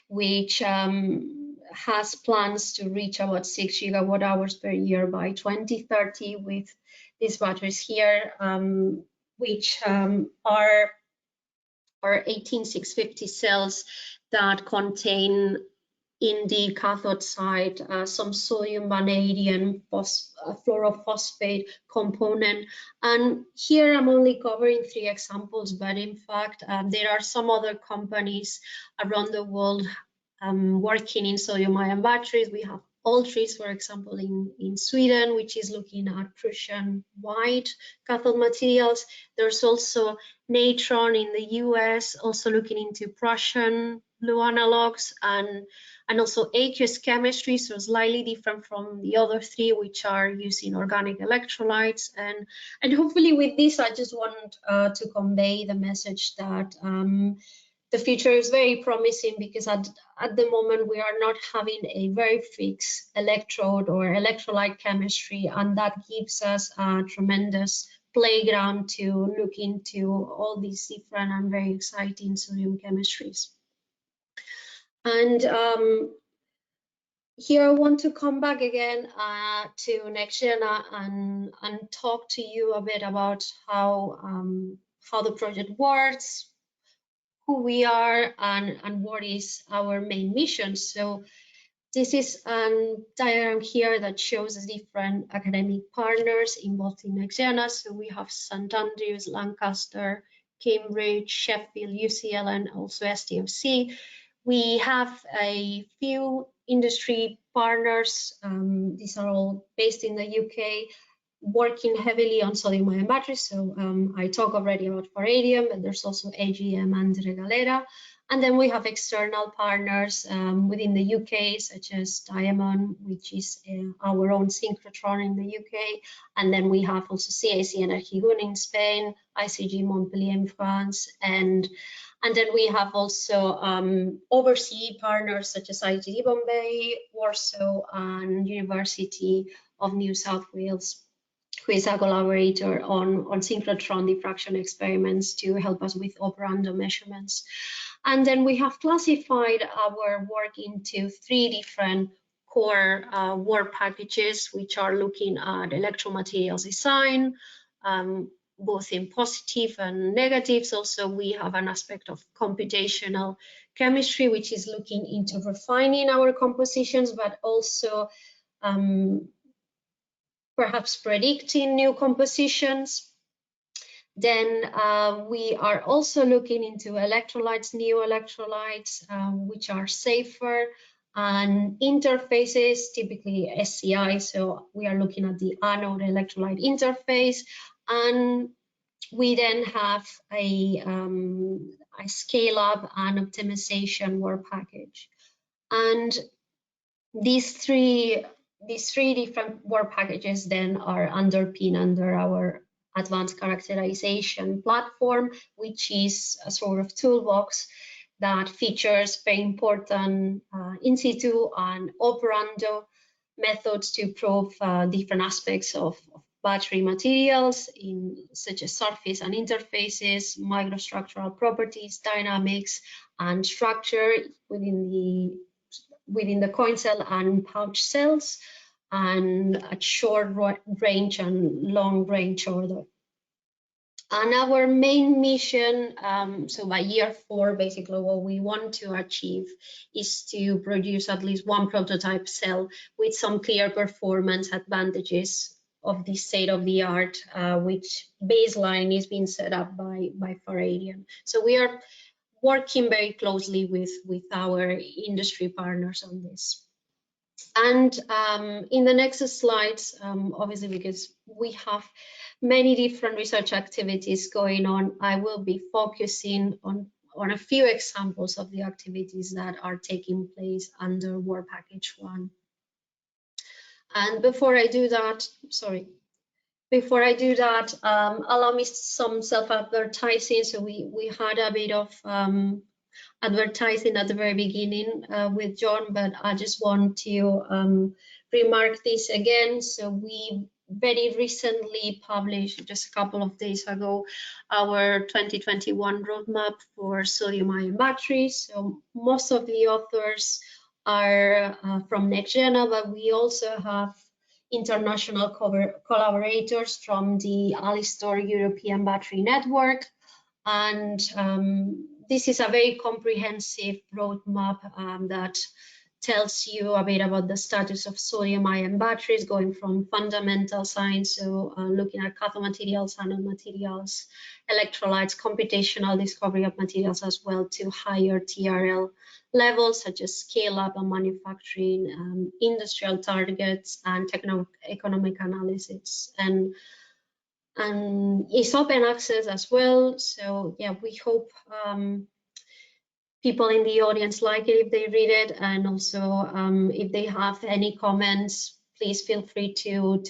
Speaker 3: which has plans to reach about 6 gigawatt hours per year by 2030 with these batteries here, which are 18650 cells that contain in the cathode side some sodium vanadium fluorophosphate component. And here I'm only covering 3 examples, but in fact there are some other companies around the world working in sodium-ion batteries. We have Altris, for example, in Sweden, which is looking at Prussian white cathode materials. There's also Natron in the US, also looking into Prussian blue analogs, and also aqueous chemistry, so slightly different from the other 3, which are using organic electrolytes. And hopefully with this, I just want to convey the message that the future is very promising, because at the moment we are not having a very fixed electrode or electrolyte chemistry, and that gives us a tremendous playground to look into all these different and very exciting sodium chemistries. And here I want to come back again to NextGena and talk to you a bit about how the project works, who we are, and what is our main mission. So this is a diagram here that shows the different academic partners involved in NextGena. So we have St Andrews, Lancaster, Cambridge, Sheffield, UCL, and also STFC. We have a few industry partners. These are all based in the UK, working heavily on sodium-ion batteries. So I talked already about Faraday, but there's also AGM and Regalera. And then we have external partners within the UK, such as Diamond, which is our own synchrotron in the UK. And then we have also CIC Energigun in Spain, ICG Montpellier in France, and then we have also overseas partners such as ITD Bombay, Warsaw, and University of New South Wales, who is a collaborator on synchrotron diffraction experiments to help us with operando measurements. And then we have classified our work into 3 different core work packages, which are looking at electromaterials design, both in positive and negatives. Also, we have an aspect of computational chemistry, which is looking into refining our compositions, but also perhaps predicting new compositions. Then we are also looking into electrolytes, new electrolytes, which are safer, and interfaces, typically SCI. So we are looking at the anode electrolyte interface. And we then have a scale-up and optimization work package. And these three different work packages then are underpinned under our advanced characterization platform, which is a sort of toolbox that features very important in situ and operando methods to prove different aspects of battery materials, such as surface and interfaces, microstructural properties, dynamics, and structure within the coin cell and pouch cells, and at short range and long range order. And our main mission, so by year 4, basically what we want to achieve is to produce at least 1 prototype cell with some clear performance advantages of the state-of-the-art, which baseline is being set up by Faraday. So we are working very closely with our industry partners on this. And in the next slides, obviously because we have many different research activities going on, I will be focusing on a few examples of the activities that are taking place under Work Package 1. And before I do that, allow me some self-advertising. So we had a bit of advertising at the very beginning with John, but I just want to remark this again. So we very recently published, just a couple of days ago, our 2021 roadmap for sodium-ion batteries. So most of the authors are from NextGena, but we also have international collaborators from the Alistor European Battery Network. And this is a very comprehensive roadmap that tells you a bit about the status of sodium-ion batteries, going from fundamental science, so looking at cathode materials, anode materials, electrolytes, computational discovery of materials as well, to higher TRL levels such as scale-up and manufacturing, industrial targets, and techno-economic analysis. And it's open access as well. So yeah, we hope people in the audience like it if they read it, and also if they have any comments, please feel free to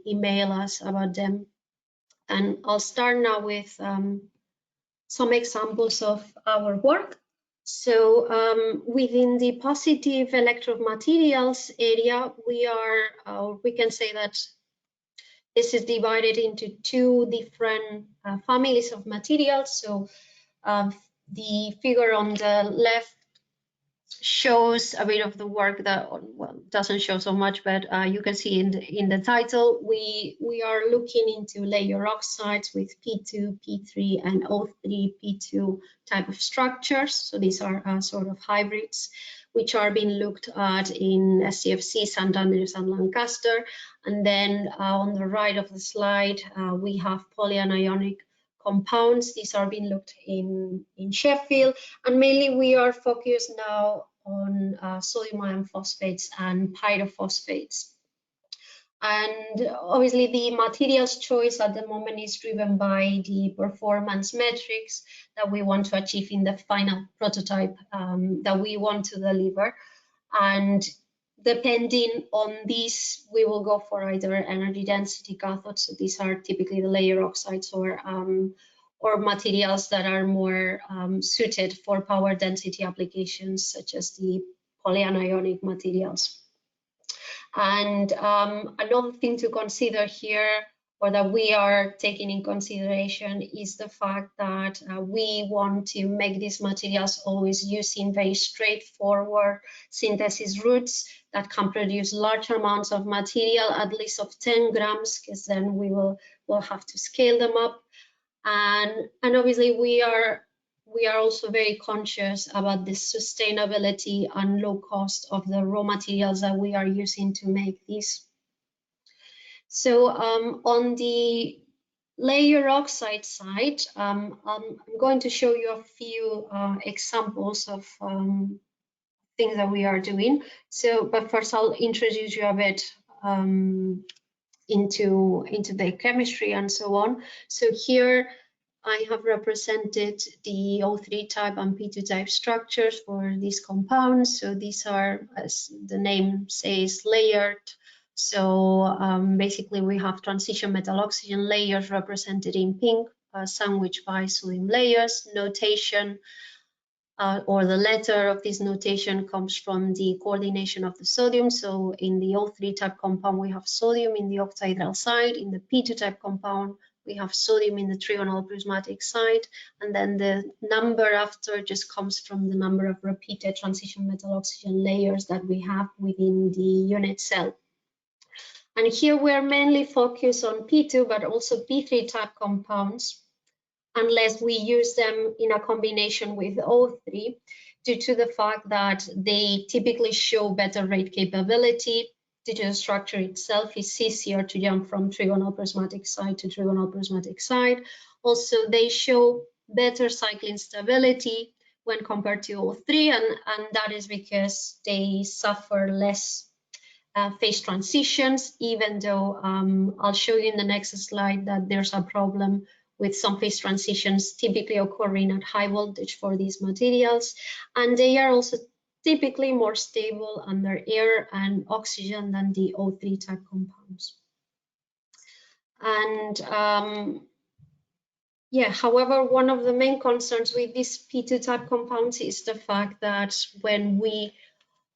Speaker 3: email us about them. And I'll start now with some examples of our work. So within the positive electrode materials area, we can say that this is divided into two different families of materials. So the figure on the left shows a bit of the work that, well, doesn't show so much, but you can see in the title, we are looking into layer oxides with P2, P3, and O3, P2 type of structures. So these are sort of hybrids, which are being looked at in SCFC, St. Andrews, and Lancaster. And then on the right of the slide, we have polyanionic compounds. These are being looked in Sheffield, and mainly we are focused now on sodium ion phosphates and pyrophosphates. And obviously the materials choice at the moment is driven by the performance metrics that we want to achieve in the final prototype that we want to deliver. And depending on this, we will go for either energy density cathodes. So these are typically the layer oxides, or materials that are more suited for power density applications, such as the polyanionic materials. And another thing to consider here, or that we are taking in consideration, is the fact that we want to make these materials always using very straightforward synthesis routes that can produce large amounts of material, at least of 10 grams, because then we'll have to scale them up. And obviously we are also very conscious about the sustainability and low cost of the raw materials that we are using to make these. So on the layer oxide side, I'm going to show you a few examples of things that we are doing. So, but first I'll introduce you a bit into the chemistry and so on. So here I have represented the O3 type and P2 type structures for these compounds. So these are, as the name says, layered. So basically we have transition metal oxygen layers represented in pink, sandwiched by sodium layers. Notation or the letter of this notation comes from the coordination of the sodium. So in the O3 type compound, we have sodium in the octahedral side. In the P2 type compound, we have sodium in the trigonal prismatic side. And then the number after just comes from the number of repeated transition metal oxygen layers that we have within the unit cell. And here we're mainly focused on P2, but also P3 type compounds, unless we use them in a combination with O3, due to the fact that they typically show better rate capability. Due to the structure itself, it's easier to jump from trigonal prismatic side to trigonal prismatic side. Also, they show better cycling stability, when compared to O3, and that is because they suffer less phase transitions, even though I'll show you in the next slide that there's a problem with some phase transitions typically occurring at high voltage for these materials, and they are also typically more stable under air and oxygen than the O3 type compounds. And yeah, however, one of the main concerns with these P2 type compounds is the fact that when we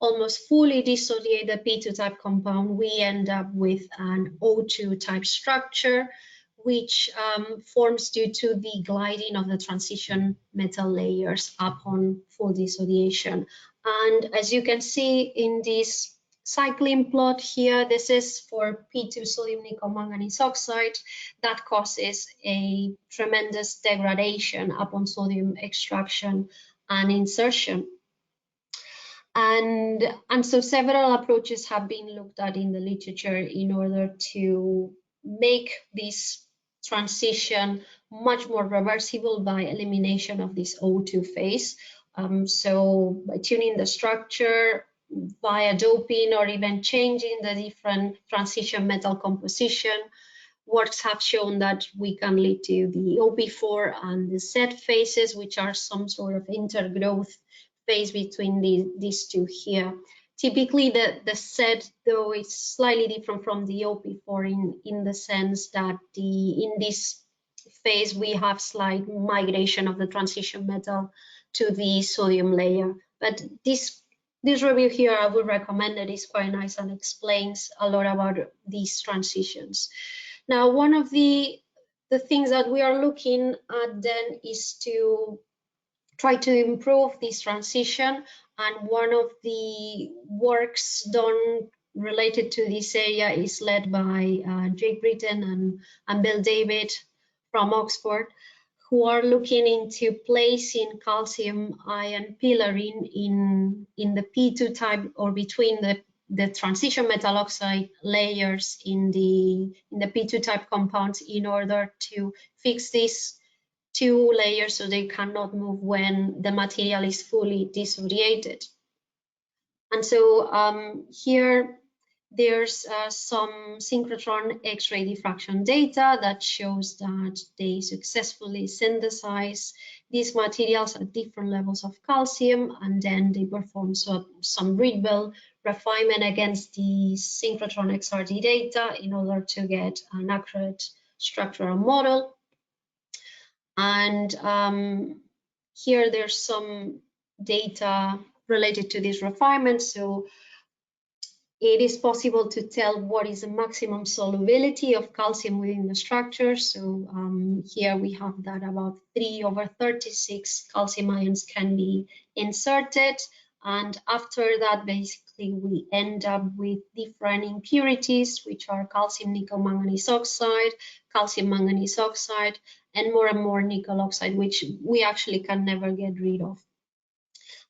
Speaker 3: almost fully dissociate the P2 type compound, we end up with an O2 type structure, which forms due to the gliding of the transition metal layers upon full dissociation. And as you can see in this cycling plot here, this is for P2 sodium nickel manganese oxide that causes a tremendous degradation upon sodium extraction and insertion. And so several approaches have been looked at in the literature in order to make this transition much more reversible by elimination of this O2 phase. So by tuning the structure, via doping, or even changing the different transition metal composition, works have shown that we can lead to the OP4 and the Z phases, which are some sort of intergrowth phase between these two here. Typically, the Z, though, is slightly different from the OP4 in the sense that in this phase we have slight migration of the transition metal to the sodium layer. But this review here, I would recommend it. It's quite nice and explains a lot about these transitions. Now, one of the things that we are looking at then is to try to improve this transition, and one of the works done related to this area is led by Jake Britton and Bill David from Oxford, who are looking into placing calcium ion pillaring in the P2 type, or between the transition metal oxide layers in the P2 type compounds, in order to fix these two layers so they cannot move when the material is fully dissociated. And so here there's some synchrotron X-ray diffraction data that shows that they successfully synthesize these materials at different levels of calcium, and then they perform some Rietveld refinement against the synchrotron XRD data in order to get an accurate structural model. And here there's some data related to this refinement. So it is possible to tell what is the maximum solubility of calcium within the structure. So here we have that about 3/36 calcium ions can be inserted. And after that, basically, we end up with different impurities, which are calcium nickel manganese oxide, calcium manganese oxide, and more nickel oxide, which we actually can never get rid of.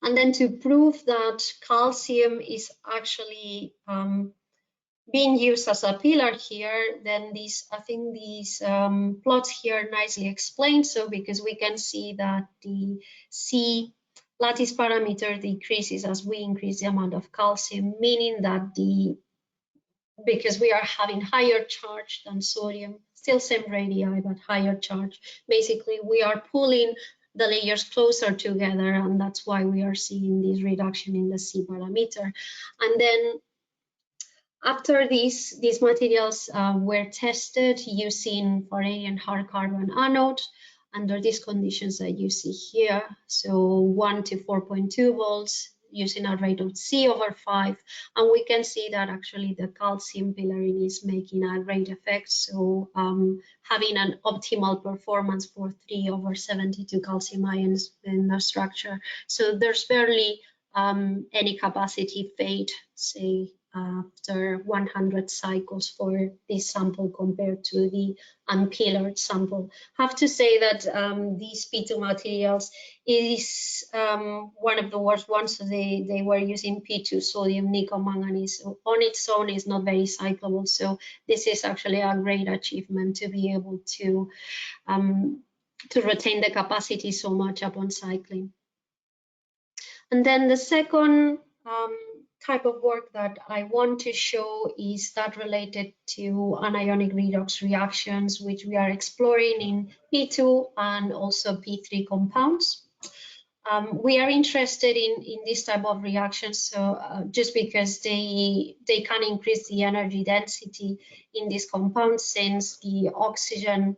Speaker 3: And then to prove that calcium is actually being used as a pillar here, then I think these plots here nicely explain. So because we can see that the C lattice parameter decreases as we increase the amount of calcium, meaning that because we are having higher charge than sodium, still same radii, but higher charge, basically we are pulling the layers closer together, and that's why we are seeing this reduction in the C parameter. And then after these materials were tested using Faraday and hard carbon anode under these conditions that you see here, so 1 to 4.2 volts, using a rate of C/5, and we can see that actually the calcium pillaring is making a great effect. So having an optimal performance for 3/72 calcium ions in the structure. So there's barely any capacity fade, say, after 100 cycles for this sample compared to the unpillared sample. Have to say that these P2 materials is one of the worst ones. So they were using P2 sodium nickel manganese. So on its own is not very cyclable. So this is actually a great achievement to be able to retain the capacity so much upon cycling. And then the second type of work that I want to show is that related to anionic redox reactions, which we are exploring in P2 and also P3 compounds. We are interested in this type of reactions, so just because they can increase the energy density in this compound, since the oxygen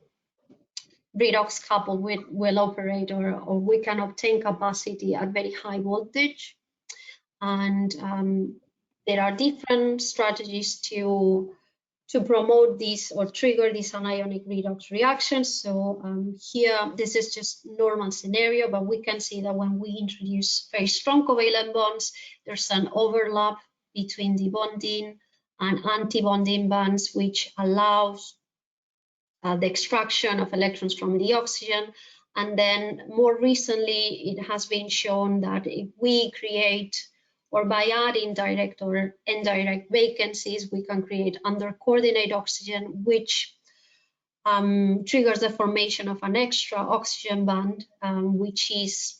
Speaker 3: redox couple will operate, or we can obtain capacity at very high voltage. And there are different strategies to promote this or trigger these anionic redox reactions. So here, this is just normal scenario, but we can see that when we introduce very strong covalent bonds, there's an overlap between the bonding and anti-bonding bands, which allows the extraction of electrons from the oxygen. And then more recently, it has been shown that if we create, or by adding direct or indirect vacancies, we can create under-coordinate oxygen, which triggers the formation of an extra oxygen band, which is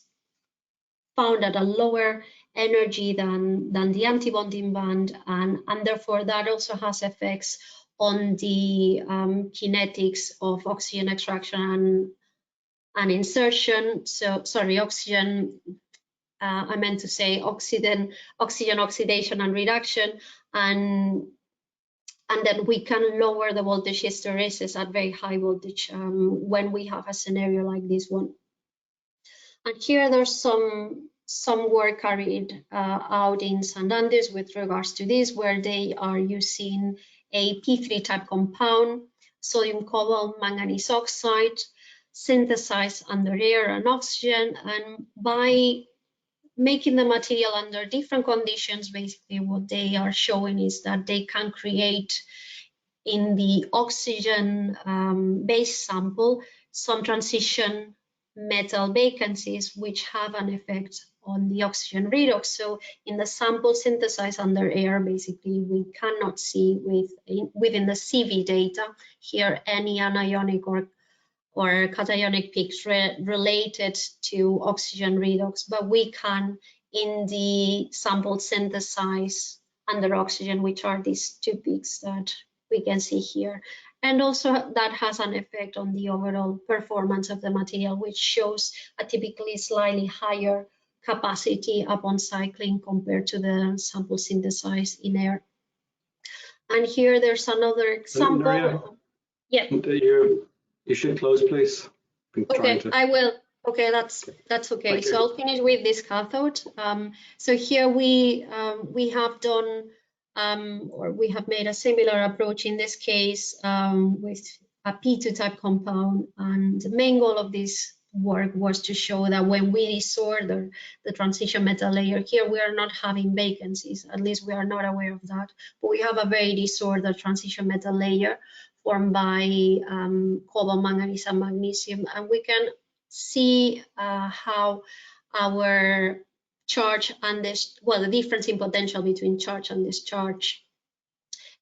Speaker 3: found at a lower energy than the antibonding band, and therefore that also has effects on the kinetics of oxygen extraction and insertion. So, sorry, oxygen, I meant to say oxygen oxidation and reduction, and then we can lower the voltage hysteresis at very high voltage when we have a scenario like this one. And here there's some work carried out in St. Andrews with regards to this, where they are using a P3 type compound, sodium cobalt manganese oxide, synthesized under air and oxygen, and by making the material under different conditions, basically what they are showing is that they can create in the oxygen base sample some transition metal vacancies which have an effect on the oxygen redox. So in the sample synthesized under air, basically we cannot see within the CV data here any anionic or cationic peaks related to oxygen redox, but we can in the sample synthesized under oxygen, which are these two peaks that we can see here. And also that has an effect on the overall performance of the material, which shows a typically slightly higher capacity upon cycling compared to the sample synthesized in air. And here there's another example.
Speaker 1: Nuria,
Speaker 3: yeah.
Speaker 1: You should close, please.
Speaker 3: Okay, I will. Okay, that's okay. So I'll finish with this cathode. So here we have done or we have made a similar approach in this case with a P2 type compound, and the main goal of this work was to show that when we disorder the transition metal layer, here we are not having vacancies, at least we are not aware of that, but we have a very disordered transition metal layer formed by cobalt, manganese, and magnesium, and we can see how our charge and this, well, the difference in potential between charge and discharge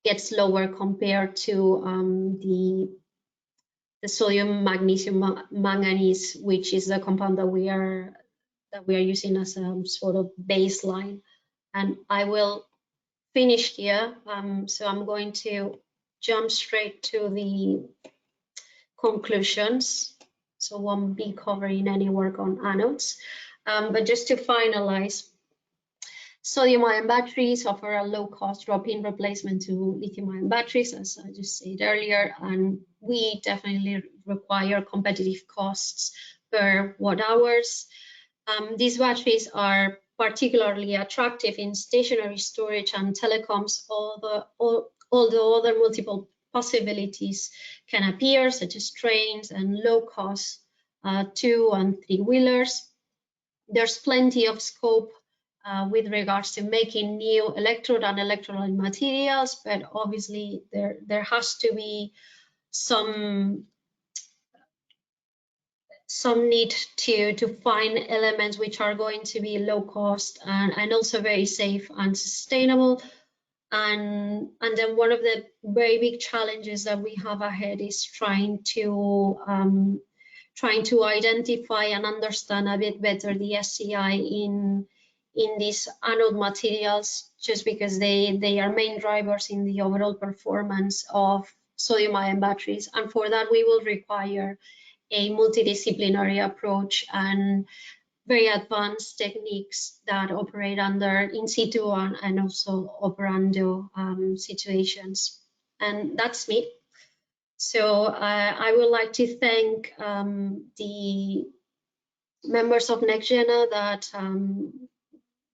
Speaker 3: gets lower compared to the sodium, magnesium, manganese, which is the compound that we are using as a sort of baseline. And I will finish here. So I'm going to jump straight to the conclusions. So won't be covering any work on anodes. But just to finalize, sodium-ion batteries offer a low-cost drop-in replacement to lithium-ion batteries, as I just said earlier, and we definitely require competitive costs per watt-hours. These batteries are particularly attractive in stationary storage and telecoms, although other multiple possibilities can appear, such as trains and low-cost 2- and 3-wheelers. There's plenty of scope with regards to making new electrode and electrolyte materials, but obviously there has to be some need to find elements which are going to be low cost and also very safe and sustainable. And then one of the very big challenges that we have ahead is trying to identify and understand a bit better the SCI in in these anode materials, just because they are main drivers in the overall performance of sodium-ion batteries. And for that, we will require a multidisciplinary approach and very advanced techniques that operate under in situ and also operando situations. And that's me. So I would like to thank the members of NextGena that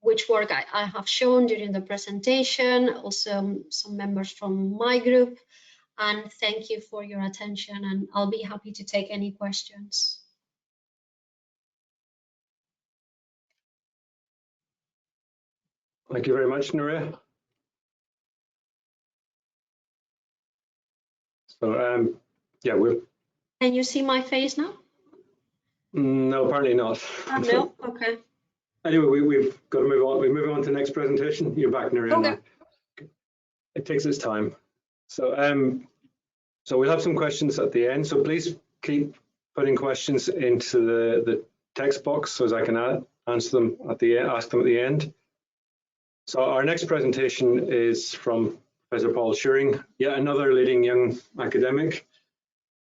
Speaker 3: which work I have shown during the presentation, also some members from my group, and thank you for your attention, and I'll be happy to take any questions.
Speaker 1: Thank you very much, Nuria. So yeah, we'll.
Speaker 3: Can you see my face now?
Speaker 1: No, apparently not.
Speaker 3: No, okay.
Speaker 1: Anyway, we've got to move on. We move on to the next presentation. You're back, Nuria.
Speaker 3: Okay.
Speaker 1: It takes its time. So so we'll have some questions at the end. So please keep putting questions into the text box so as I can answer them at the end, ask them at the end. So our next presentation is from Professor Paul Shearing, yet another leading young academic.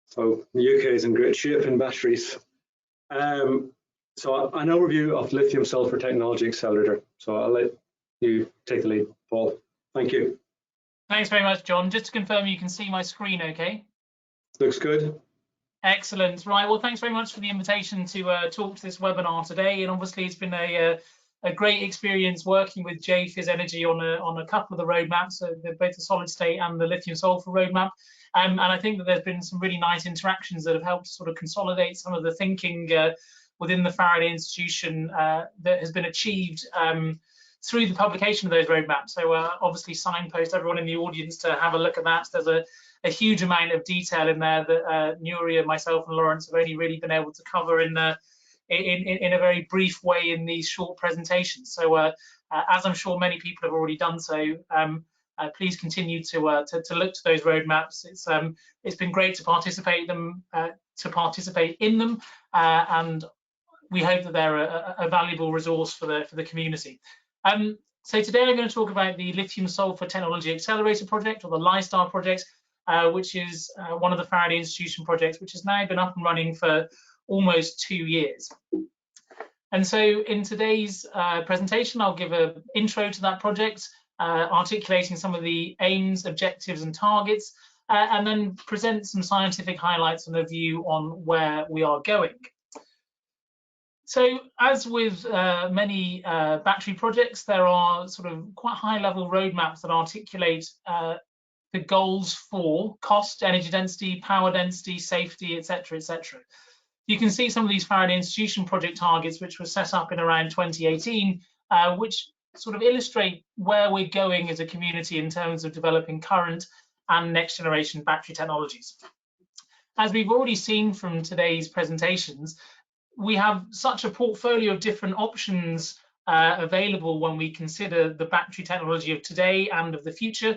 Speaker 1: So the UK is in great shape in batteries. So an overview of lithium sulfur technology accelerator. So I'll let you take the lead, Paul. Thank you.
Speaker 4: Thanks very much, John. Just to confirm, you can see my screen okay?
Speaker 1: Looks good.
Speaker 4: Excellent. Right, well, thanks very much for the invitation to talk to this webinar today. And obviously, it's been a great experience working with JFIS Energy on a couple of the roadmaps, both the solid state and the lithium sulfur roadmap. And I think that there's been some really nice interactions that have helped to sort of consolidate some of the thinking within the Faraday Institution that has been achieved through the publication of those roadmaps. So obviously signpost everyone in the audience to have a look at that. There's a huge amount of detail in there that Nuria, myself and Lawrence have only really been able to cover in a very brief way in these short presentations. So as I'm sure many people have already done so, please continue to look to those roadmaps. It's been great to participate in them, and we hope that they're a valuable resource for the community. So today I'm going to talk about the Lithium Sulfur Technology Accelerator project, or the LiSTAR project, which is one of the Faraday Institution projects, which has now been up and running for almost 2 years. And so in today's presentation, I'll give an intro to that project, articulating some of the aims, objectives and targets, and then present some scientific highlights and a view on where we are going. So as with many battery projects, there are sort of quite high-level roadmaps that articulate the goals for cost, energy density, power density, safety, etc., etc. You can see some of these Faraday Institution project targets, which were set up in around 2018, which sort of illustrate where we're going as a community in terms of developing current and next generation battery technologies. As we've already seen from today's presentations, we have such a portfolio of different options available when we consider the battery technology of today and of the future.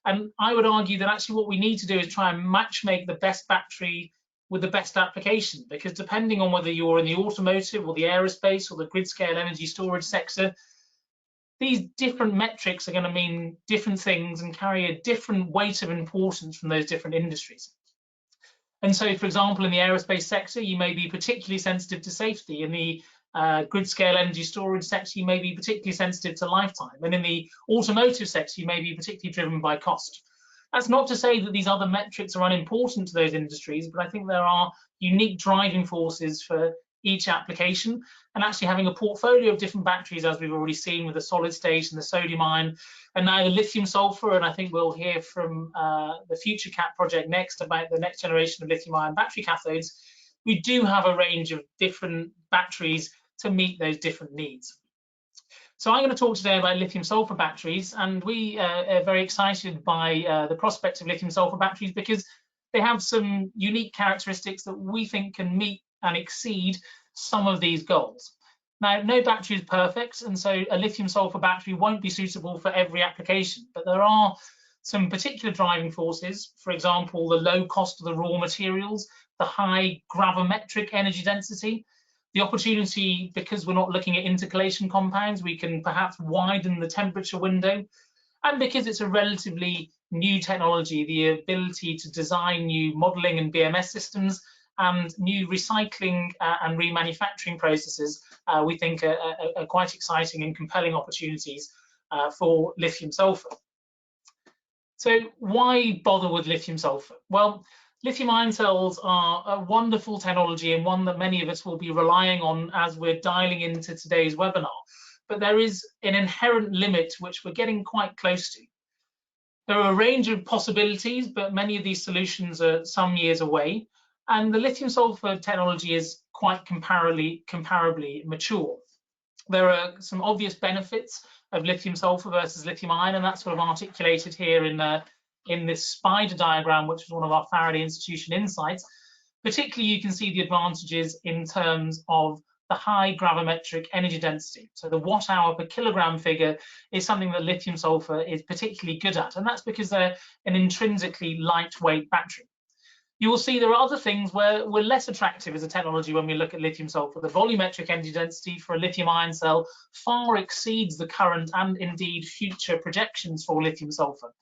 Speaker 4: And I would argue that actually what we need to do is try and match-make the best battery with the best application, because depending on whether you're in the automotive or the aerospace or the grid-scale energy storage sector, these different metrics are going to mean different things and carry a different weight of importance from those different industries. And so, for example, in the aerospace sector, you may be particularly sensitive to safety. In the grid-scale energy storage sector, you may be particularly sensitive to lifetime. And in the automotive sector, you may be particularly driven by cost. That's not to say that these other metrics are unimportant to those industries, but I think there are unique driving forces for each application. And actually having a portfolio of different batteries, as we've already seen with the solid state and the sodium-ion, and now the lithium sulfur, and I think we'll hear from the Future Cat project next about the next generation of lithium-ion battery cathodes. We do have a range of different batteries to meet those different needs. So I'm going to talk today about lithium sulfur batteries, and we are very excited by the prospect of lithium sulfur batteries because they have some unique characteristics that we think can meet and exceed some of these goals. Now, no battery is perfect, and so a lithium sulfur battery won't be suitable for every application, but there are some particular driving forces. For example, the low cost of the raw materials, the high gravimetric energy density, The opportunity, because we're not looking at intercalation compounds, we can perhaps widen the temperature window. And because it's a relatively new technology, the ability to design new modelling and BMS systems and new recycling and remanufacturing processes, we think are quite exciting and compelling opportunities for lithium sulfur. So why bother with lithium sulfur? Well, lithium-ion cells are a wonderful technology and one that many of us will be relying on as we're dialing into today's webinar. But there is an inherent limit which we're getting quite close to. There are a range of possibilities, but many of these solutions are some years away, and the lithium-sulfur technology is quite comparably mature. There are some obvious benefits of lithium-sulfur versus lithium-ion, and that's sort of articulated here in this spider diagram, which is one of our Faraday Institution insights. Particularly, you can see the advantages in terms of the high gravimetric energy density. So the watt-hour per kilogram figure is something that lithium sulfur is particularly good at, and that's because they're an intrinsically lightweight battery. You will see there are other things where we're less attractive as a technology when we look at lithium sulfur. The volumetric energy density for a lithium-ion cell far exceeds the current and indeed future projections for lithium sulfur.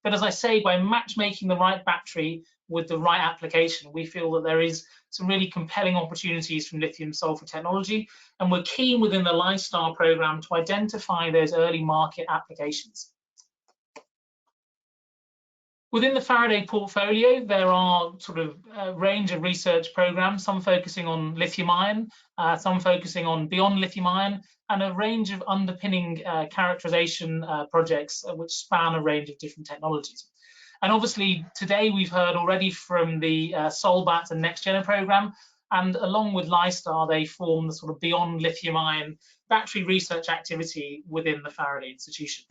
Speaker 4: But as I say, by matchmaking the right battery with the right application, we feel that there is some really compelling opportunities from lithium sulfur technology, and we're keen within the LISTAR program to identify those early market applications. Within the Faraday portfolio, there are sort of a range of research programs, some focusing on lithium-ion, some focusing on beyond lithium-ion, and a range of underpinning characterization projects which span a range of different technologies. And obviously, today we've heard already from the SolBat and NextGen program, and along with LISTAR, they form the sort of beyond lithium-ion battery research activity within the Faraday Institution.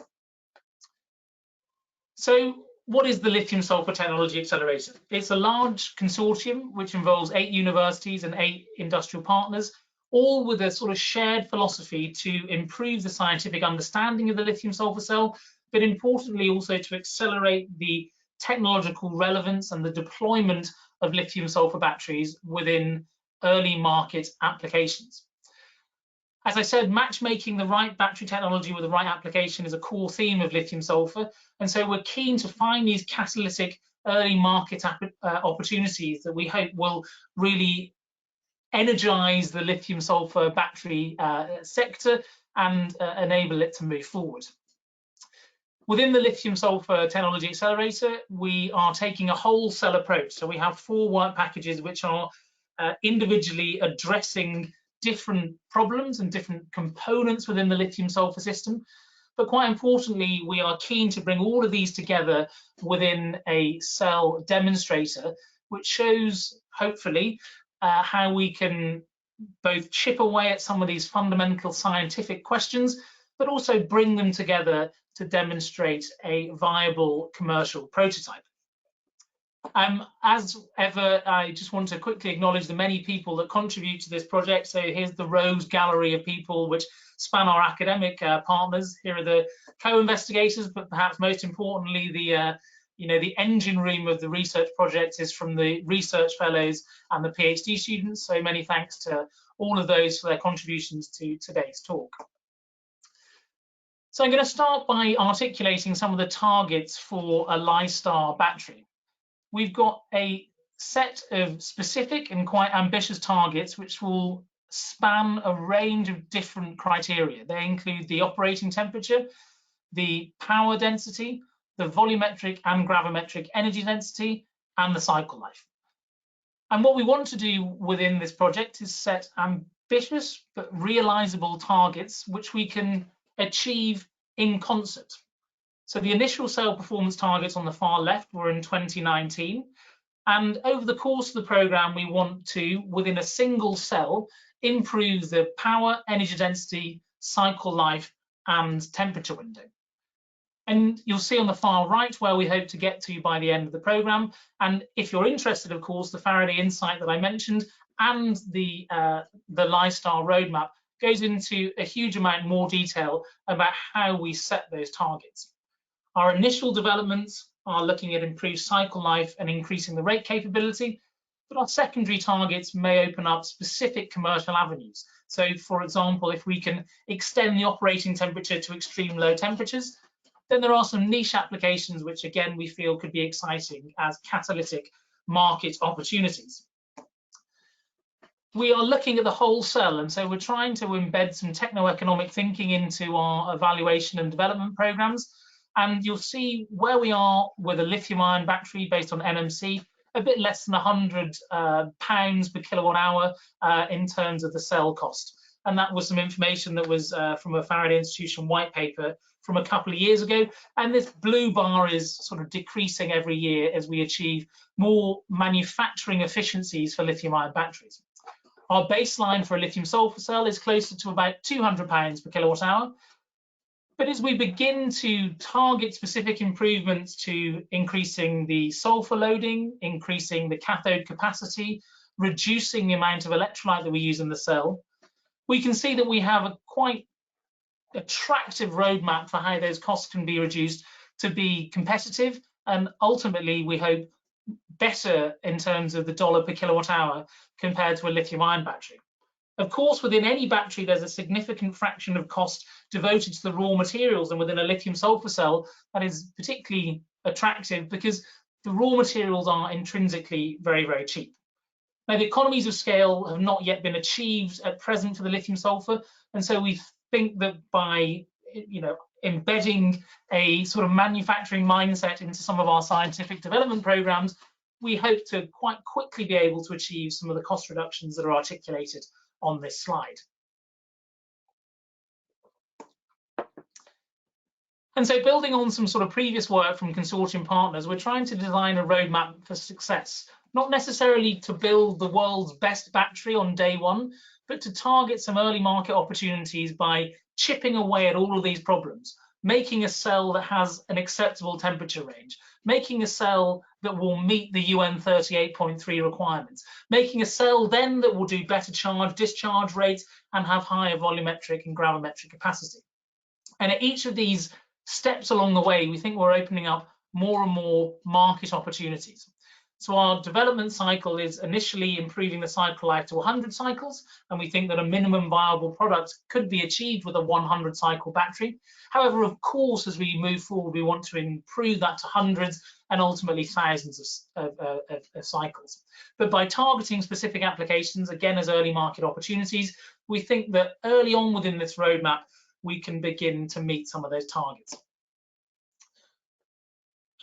Speaker 4: So, what is the Lithium Sulfur Technology Accelerator? It's a large consortium which involves 8 universities and 8 industrial partners, all with a sort of shared philosophy to improve the scientific understanding of the lithium sulfur cell, but importantly also to accelerate the technological relevance and the deployment of lithium sulfur batteries within early market applications. As I said, matchmaking the right battery technology with the right application is a core theme of lithium sulfur, and so we're keen to find these catalytic early market opportunities that we hope will really energize the lithium sulfur battery sector and enable it to move forward. Within the Lithium Sulfur Technology Accelerator, we are taking a whole cell approach. So we have 4 work packages which are individually addressing different problems and different components within the lithium sulfur system. But quite importantly, we are keen to bring all of these together within a cell demonstrator, which shows, hopefully, how we can both chip away at some of these fundamental scientific questions, but also bring them together to demonstrate a viable commercial prototype. As ever, I just want to quickly acknowledge the many people that contribute to this project. So here's the rogues gallery of people which span our academic partners. Here are the co-investigators, but perhaps most importantly, the engine room of the research project is from the research fellows and the PhD students. So many thanks to all of those for their contributions to today's talk. So I'm going to start by articulating some of the targets for a LISTAR battery. We've got a set of specific and quite ambitious targets which will span a range of different criteria. They include the operating temperature, the power density, the volumetric and gravimetric energy density, and the cycle life. And what we want to do within this project is set ambitious but realizable targets which we can achieve in concert. So the initial cell performance targets on the far left were in 2019. And over the course of the program, we want to, within a single cell, improve the power, energy density, cycle life, and temperature window. And you'll see on the far right where we hope to get to by the end of the program. And if you're interested, of course, the Faraday Insight that I mentioned and the LISTAR roadmap goes into a huge amount more detail about how we set those targets. Our initial developments are looking at improved cycle life and increasing the rate capability, but our secondary targets may open up specific commercial avenues. So, for example, if we can extend the operating temperature to extreme low temperatures, then there are some niche applications which, again, we feel could be exciting as catalytic market opportunities. We are looking at the whole cell, and so we're trying to embed some techno-economic thinking into our evaluation and development programs. And you'll see where we are with a lithium-ion battery based on NMC, a bit less than £100 per kilowatt hour in terms of the cell cost. And that was some information that was from a Faraday Institution white paper from a couple of years ago. And this blue bar is sort of decreasing every year as we achieve more manufacturing efficiencies for lithium-ion batteries. Our baseline for a lithium sulfur cell is closer to about £200 per kilowatt hour. But as we begin to target specific improvements to increasing the sulfur loading, increasing the cathode capacity, reducing the amount of electrolyte that we use in the cell, we can see that we have a quite attractive roadmap for how those costs can be reduced to be competitive and ultimately, we hope, better in terms of the dollar per kilowatt hour compared to a lithium-ion battery. Of course, within any battery, there's a significant fraction of cost devoted to the raw materials, and within a lithium sulfur cell, that is particularly attractive because the raw materials are intrinsically very, very cheap. Now, the economies of scale have not yet been achieved at present for the lithium sulfur, and so we think that by embedding a sort of manufacturing mindset into some of our scientific development programs, we hope to quite quickly be able to achieve some of the cost reductions that are articulated on this slide. And so, building on some sort of previous work from consortium partners, we're trying to design a roadmap for success, not necessarily to build the world's best battery on day one, but to target some early market opportunities by chipping away at all of these problems, making a cell that has an acceptable temperature range, making a cell that will meet the UN 38.3 requirements, making a cell then that will do better charge, discharge rates, and have higher volumetric and gravimetric capacity. And at each of these steps along the way, we think we're opening up more and more market opportunities. So our development cycle is initially improving the cycle life to 100 cycles, and we think that a minimum viable product could be achieved with a 100 cycle battery. However, of course, as we move forward, we want to improve that to hundreds and ultimately thousands of cycles. But by targeting specific applications, again, as early market opportunities, we think that early on within this roadmap, we can begin to meet some of those targets.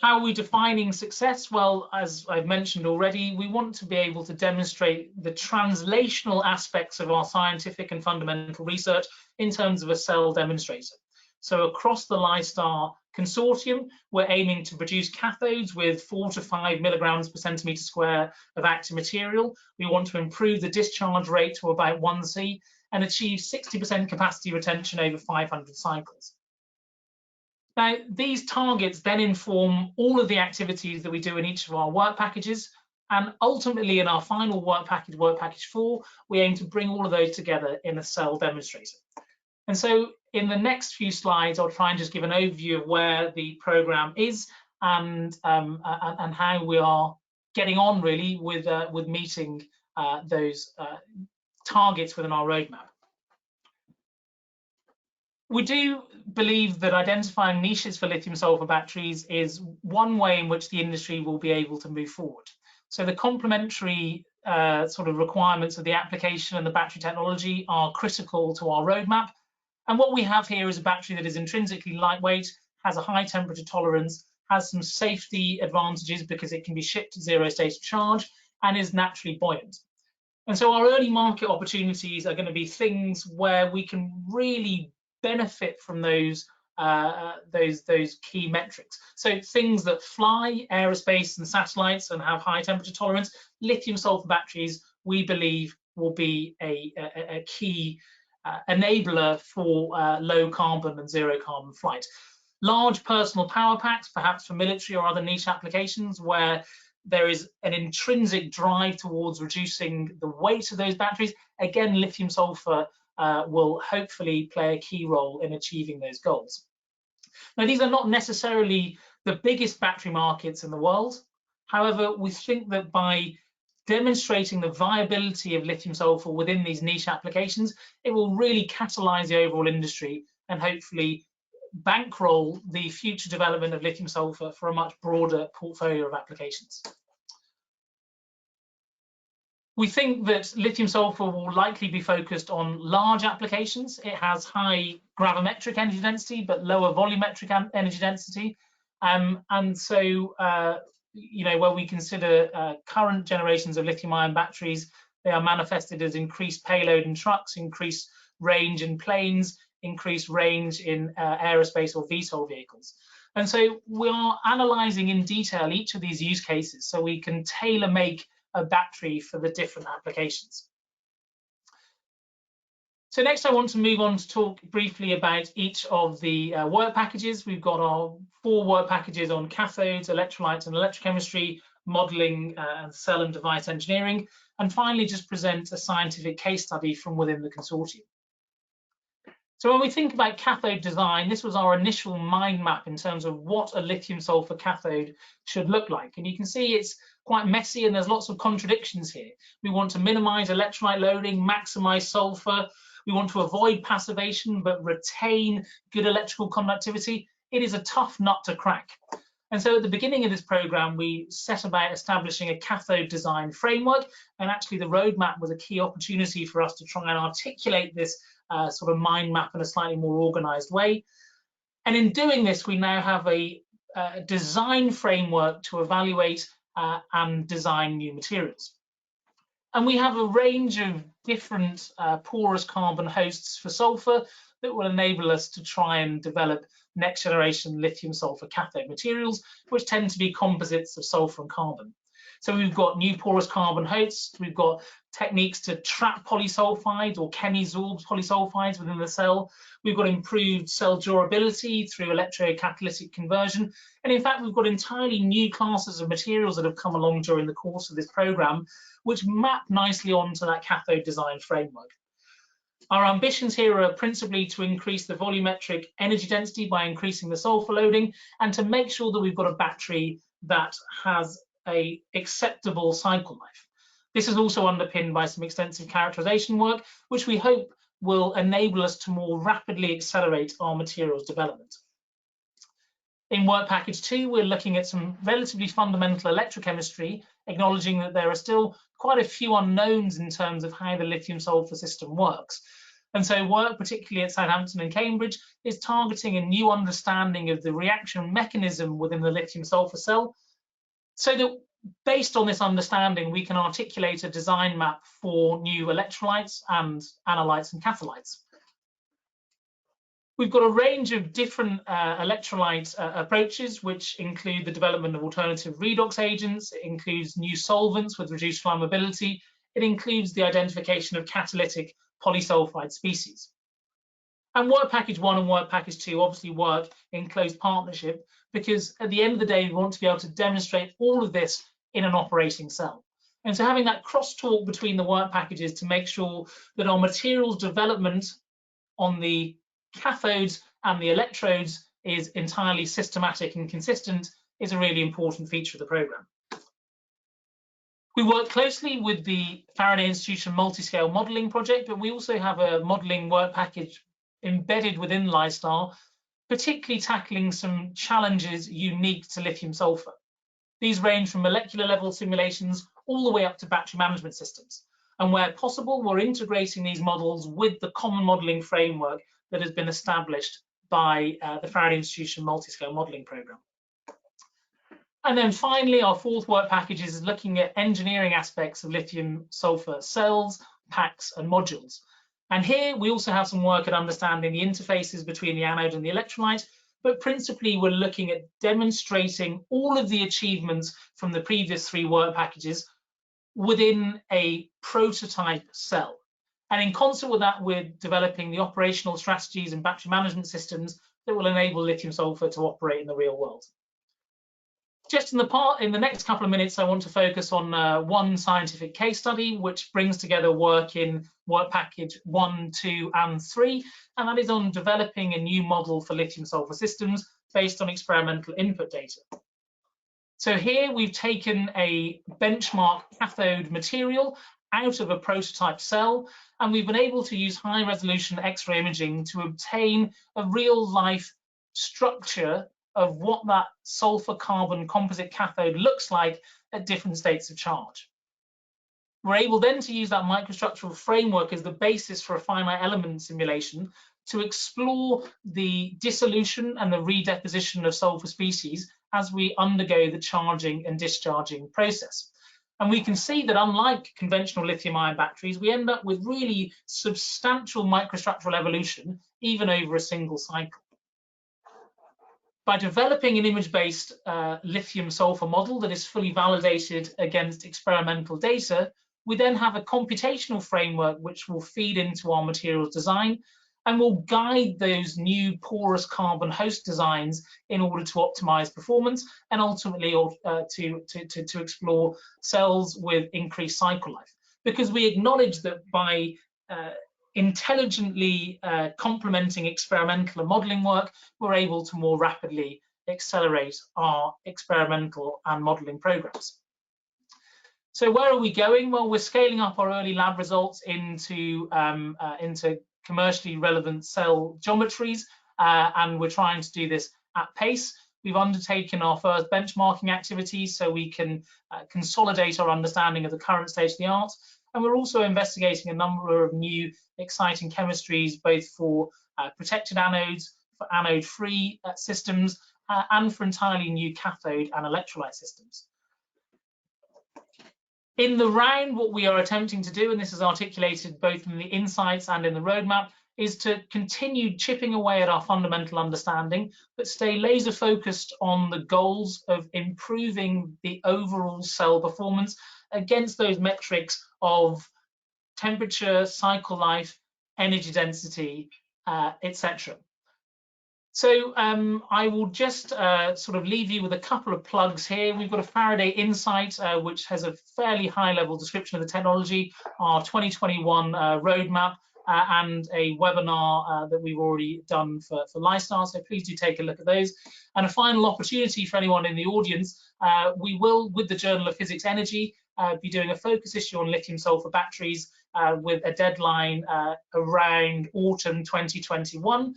Speaker 4: How are we defining success? Well, as I've mentioned already, we want to be able to demonstrate the translational aspects of our scientific and fundamental research in terms of a cell demonstrator. So across the LiSTAR consortium, we're aiming to produce cathodes with 4 to 5 milligrams per centimetre square of active material. We want to improve the discharge rate to about 1C and achieve 60% capacity retention over 500 cycles. Now, these targets then inform all of the activities that we do in each of our work packages, and ultimately in our final work package 4, we aim to bring all of those together in a cell demonstrator. And so in the next few slides, I'll try and just give an overview of where the program is and how we are getting on really with meeting those targets within our roadmap. We do believe that identifying niches for lithium sulfur batteries is one way in which the industry will be able to move forward. So the complementary sort of requirements of the application and the battery technology are critical to our roadmap. And what we have here is a battery that is intrinsically lightweight, has a high temperature tolerance, has some safety advantages because it can be shipped to zero state of charge, and is naturally buoyant. And so our early market opportunities are going to be things where we can really benefit from those key metrics. So things that fly, aerospace and satellites, and have high temperature tolerance, lithium sulfur batteries, we believe, will be a key enabler for low carbon and zero carbon flight. Large personal power packs, perhaps for military or other niche applications where there is an intrinsic drive towards reducing the weight of those batteries. Again, lithium sulfur will hopefully play a key role in achieving those goals. Now, these are not necessarily the biggest battery markets in the world. However, we think that by demonstrating the viability of lithium sulfur within these niche applications, it will really catalyse the overall industry and hopefully bankroll the future development of lithium sulfur for a much broader portfolio of applications. We think that lithium sulfur will likely be focused on large applications. It has high gravimetric energy density, but lower volumetric energy density. And so, you know, where we consider current generations of lithium-ion batteries, they are manifested as increased payload in trucks, increased range in planes, increased range in aerospace or VTOL vehicles. And so we are analysing in detail each of these use cases so we can tailor-make a battery for the different applications. So next I want to move on to talk briefly about each of the work packages. We've got our 4 work packages on cathodes, electrolytes and electrochemistry, modelling and cell and device engineering, and finally just present a scientific case study from within the consortium. So when we think about cathode design, this was our initial mind map in terms of what a lithium sulfur cathode should look like. And you can see it's quite messy and there's lots of contradictions here. We want to minimize electrolyte loading, maximize sulfur. We want to avoid passivation, but retain good electrical conductivity. It is a tough nut to crack. And so at the beginning of this program, we set about establishing a cathode design framework. And actually the roadmap was a key opportunity for us to try and articulate this sort of mind map in a slightly more organized way. And in doing this, we now have a design framework to evaluate and design new materials. And we have a range of different porous carbon hosts for sulfur that will enable us to try and develop next generation lithium sulfur cathode materials, which tend to be composites of sulfur and carbon. So we've got new porous carbon hosts, we've got techniques to trap polysulfides or chemisorb polysulfides within the cell. We've got improved cell durability through electrocatalytic conversion. And in fact, we've got entirely new classes of materials that have come along during the course of this program, which map nicely onto that cathode design framework. Our ambitions here are principally to increase the volumetric energy density by increasing the sulfur loading and to make sure that we've got a battery that has an acceptable cycle life. This is also underpinned by some extensive characterization work, which we hope will enable us to more rapidly accelerate our materials development. In work package 2, we're looking at some relatively fundamental electrochemistry, acknowledging that there are still quite a few unknowns in terms of how the lithium sulfur system works. And so work, particularly at Southampton and Cambridge, is targeting a new understanding of the reaction mechanism within the lithium sulfur cell, so that based on this understanding, we can articulate a design map for new electrolytes and analytes and catholytes. We've got a range of different electrolyte approaches, which include the development of alternative redox agents. It includes new solvents with reduced flammability. It includes the identification of catalytic polysulfide species. And work package 1 and work package 2 obviously work in close partnership, because at the end of the day, we want to be able to demonstrate all of this in an operating cell. And so having that crosstalk between the work packages to make sure that our materials development on the cathodes and the electrodes is entirely systematic and consistent is a really important feature of the program. We work closely with the Faraday Institution multi-scale modelling project, but we also have a modelling work package embedded within LiSTAR, particularly tackling some challenges unique to lithium sulfur. These range from molecular level simulations all the way up to battery management systems. And where possible, we're integrating these models with the common modelling framework that has been established by the Faraday Institution multi-scale modelling program. And then finally, our 4th work package is looking at engineering aspects of lithium sulfur cells, packs and modules. And here we also have some work at understanding the interfaces between the anode and the electrolyte, but principally we're looking at demonstrating all of the achievements from the previous 3 work packages within a prototype cell. And in concert with that, we're developing the operational strategies and battery management systems that will enable lithium sulfur to operate in the real world. Just in the next couple of minutes, I want to focus on one scientific case study, which brings together work in work package 1, 2, and 3, and that is on developing a new model for lithium sulfur systems based on experimental input data. So here we've taken a benchmark cathode material out of a prototype cell, and we've been able to use high resolution X-ray imaging to obtain a real life structure of what that sulfur carbon composite cathode looks like at different states of charge. We're able then to use that microstructural framework as the basis for a finite element simulation to explore the dissolution and the redeposition of sulfur species as we undergo the charging and discharging process. And we can see that unlike conventional lithium-ion batteries, we end up with really substantial microstructural evolution, even over a single cycle. By developing an image-based lithium-sulfur model that is fully validated against experimental data, we then have a computational framework which will feed into our materials design and will guide those new porous carbon host designs in order to optimize performance and ultimately to explore cells with increased cycle life. Because we acknowledge that by intelligently complementing experimental and modeling work, we're able to more rapidly accelerate our experimental and modeling programs. So where are we going? Well, we're scaling up our early lab results into commercially relevant cell geometries, and we're trying to do this at pace. We've undertaken our first benchmarking activities so we can consolidate our understanding of the current state of the art. And we're also investigating a number of new exciting chemistries, both for protected anodes, for anode-free systems, and for entirely new cathode and electrolyte systems. In the round, what we are attempting to do, and this is articulated both in the insights and in the roadmap, is to continue chipping away at our fundamental understanding, but stay laser focused on the goals of improving the overall cell performance against those metrics of temperature, cycle life, energy density, etc. So I will just sort of leave you with a couple of plugs here. We've got a Faraday Insight, which has a fairly high-level description of the technology, our 2021 roadmap, and a webinar that we've already done for Lystar. So please do take a look at those. And a final opportunity for anyone in the audience, we will, with the Journal of Physics Energy, be doing a focus issue on lithium-sulfur batteries with a deadline around autumn 2021.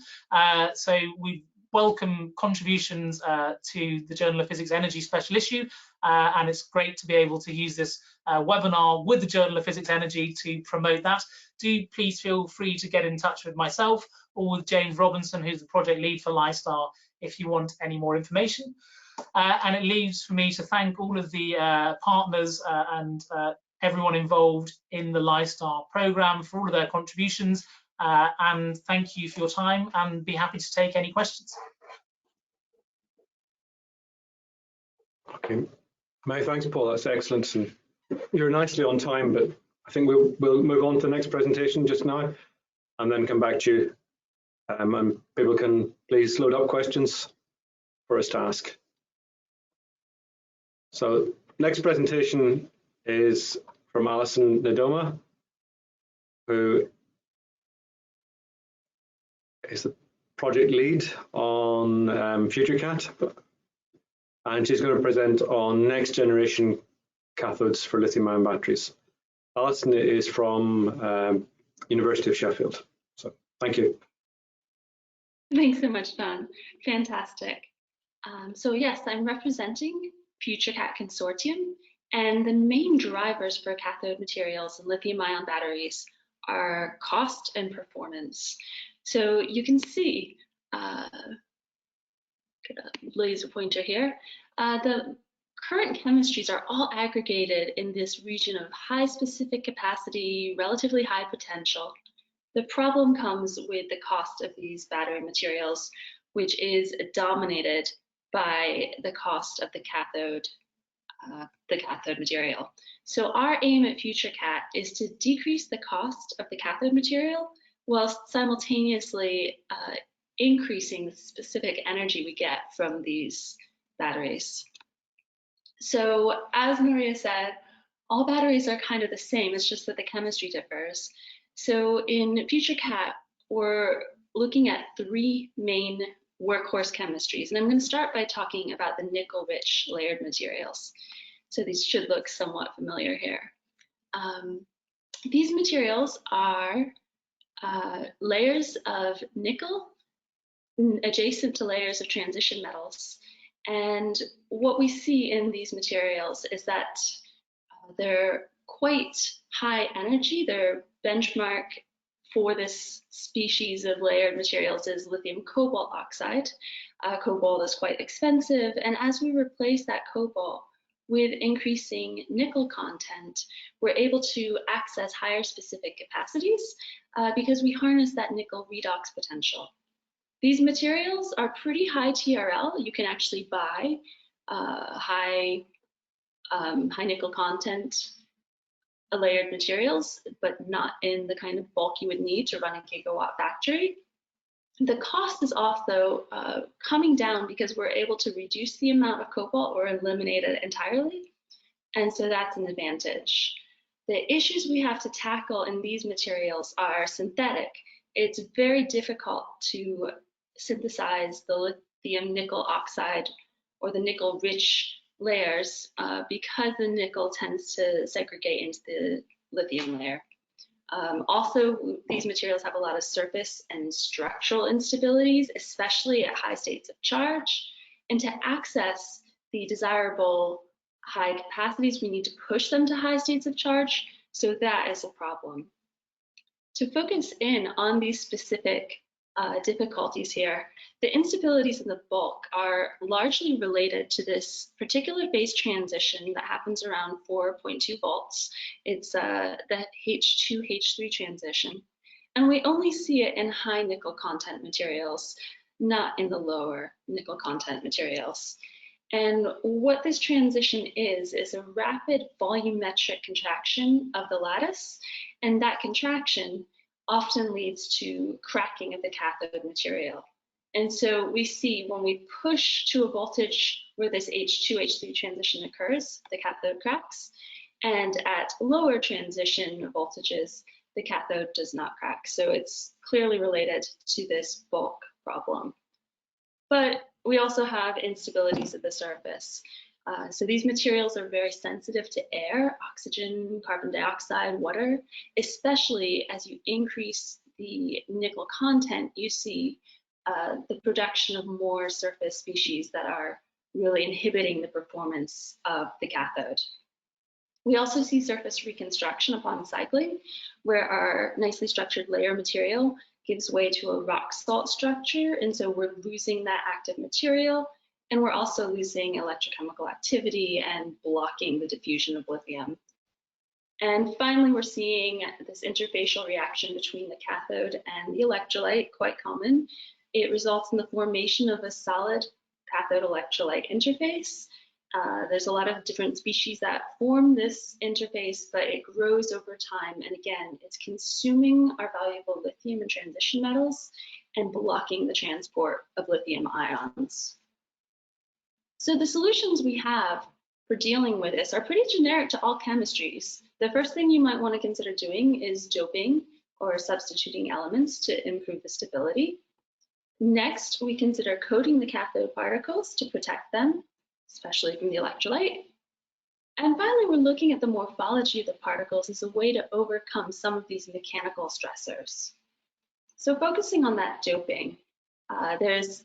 Speaker 4: So we welcome contributions to the Journal of Physics Energy special issue, and it's great to be able to use this webinar with the Journal of Physics Energy to promote that. Do please feel free to get in touch with myself or with James Robinson, who's the project lead for Lystar, if you want any more information. And it leaves for me to thank all of the partners and everyone involved in the Lystar program for all of their contributions, and thank you for your time, and be happy to take any questions.
Speaker 1: Okay, many thanks, Paul. That's excellent, and you're nicely on time. But I think we'll move on to the next presentation just now, and then come back to you. And people can please load up questions for us to ask. So next presentation is from Alison Nadoma, who is the project lead on FutureCat, and she's going to present on next generation cathodes for lithium-ion batteries. Alison is from University of Sheffield. So thank you.
Speaker 5: Thanks so much, John. Fantastic. So yes, I'm representing FutureCat Consortium, and the main drivers for cathode materials and lithium-ion batteries are cost and performance. So you can see, get a laser pointer here, the current chemistries are all aggregated in this region of high specific capacity, relatively high potential. The problem comes with the cost of these battery materials, which is dominated by the cost of the cathode material. So our aim at FutureCat is to decrease the cost of the cathode material while simultaneously increasing the specific energy we get from these batteries. So as Maria said, all batteries are kind of the same, it's just that the chemistry differs. So in FutureCat, we're looking at three main workhorse chemistries. And I'm going to start by talking about the nickel-rich layered materials. So these should look somewhat familiar here. These materials are layers of nickel adjacent to layers of transition metals. And what we see in these materials is that they're quite high energy. Their benchmark for this species of layered materials is lithium cobalt oxide. Cobalt is quite expensive, and as we replace that cobalt with increasing nickel content, we're able to access higher specific capacities because we harness that nickel redox potential. These materials are pretty high TRL. You can actually buy high nickel content layered materials, but not in the kind of bulk you would need to run a gigawatt factory. The cost is off, though, coming down because we're able to reduce the amount of cobalt or eliminate it entirely, and so that's an advantage. The issues we have to tackle in these materials are synthetic. It's very difficult to synthesize the lithium nickel oxide or the nickel rich layers because the nickel tends to segregate into the lithium layer. Also, these materials have a lot of surface and structural instabilities, especially at high states of charge. And to access the desirable high capacities, we need to push them to high states of charge. So that is a problem. To focus in on these specific difficulties here, the instabilities in the bulk are largely related to this particular phase transition that happens around 4.2 volts. It's the H2H3 transition. And we only see it in high nickel content materials, not in the lower nickel content materials. And what this transition is a rapid volumetric contraction of the lattice, and that contraction often leads to cracking of the cathode material. And so we see when we push to a voltage where this H2H3 transition occurs, the cathode cracks, and at lower transition voltages, the cathode does not crack. So it's clearly related to this bulk problem. But we also have instabilities at the surface. So these materials are very sensitive to air, oxygen, carbon dioxide, water, especially as you increase the nickel content, you see the production of more surface species that are really inhibiting the performance of the cathode. We also see surface reconstruction upon cycling, where our nicely structured layer material gives way to a rock salt structure, and so we're losing that active material. And we're also losing electrochemical activity and blocking the diffusion of lithium. And finally, we're seeing this interfacial reaction between the cathode and the electrolyte, quite common. It results in the formation of a solid cathode electrolyte interface. There's a lot of different species that form this interface, but it grows over time. And again, it's consuming our valuable lithium and transition metals and blocking the transport of lithium ions. So the solutions we have for dealing with this are pretty generic to all chemistries. The first thing you might want to consider doing is doping or substituting elements to improve the stability. Next, we consider coating the cathode particles to protect them, especially from the electrolyte. And finally, we're looking at the morphology of the particles as a way to overcome some of these mechanical stressors. So focusing on that doping, there's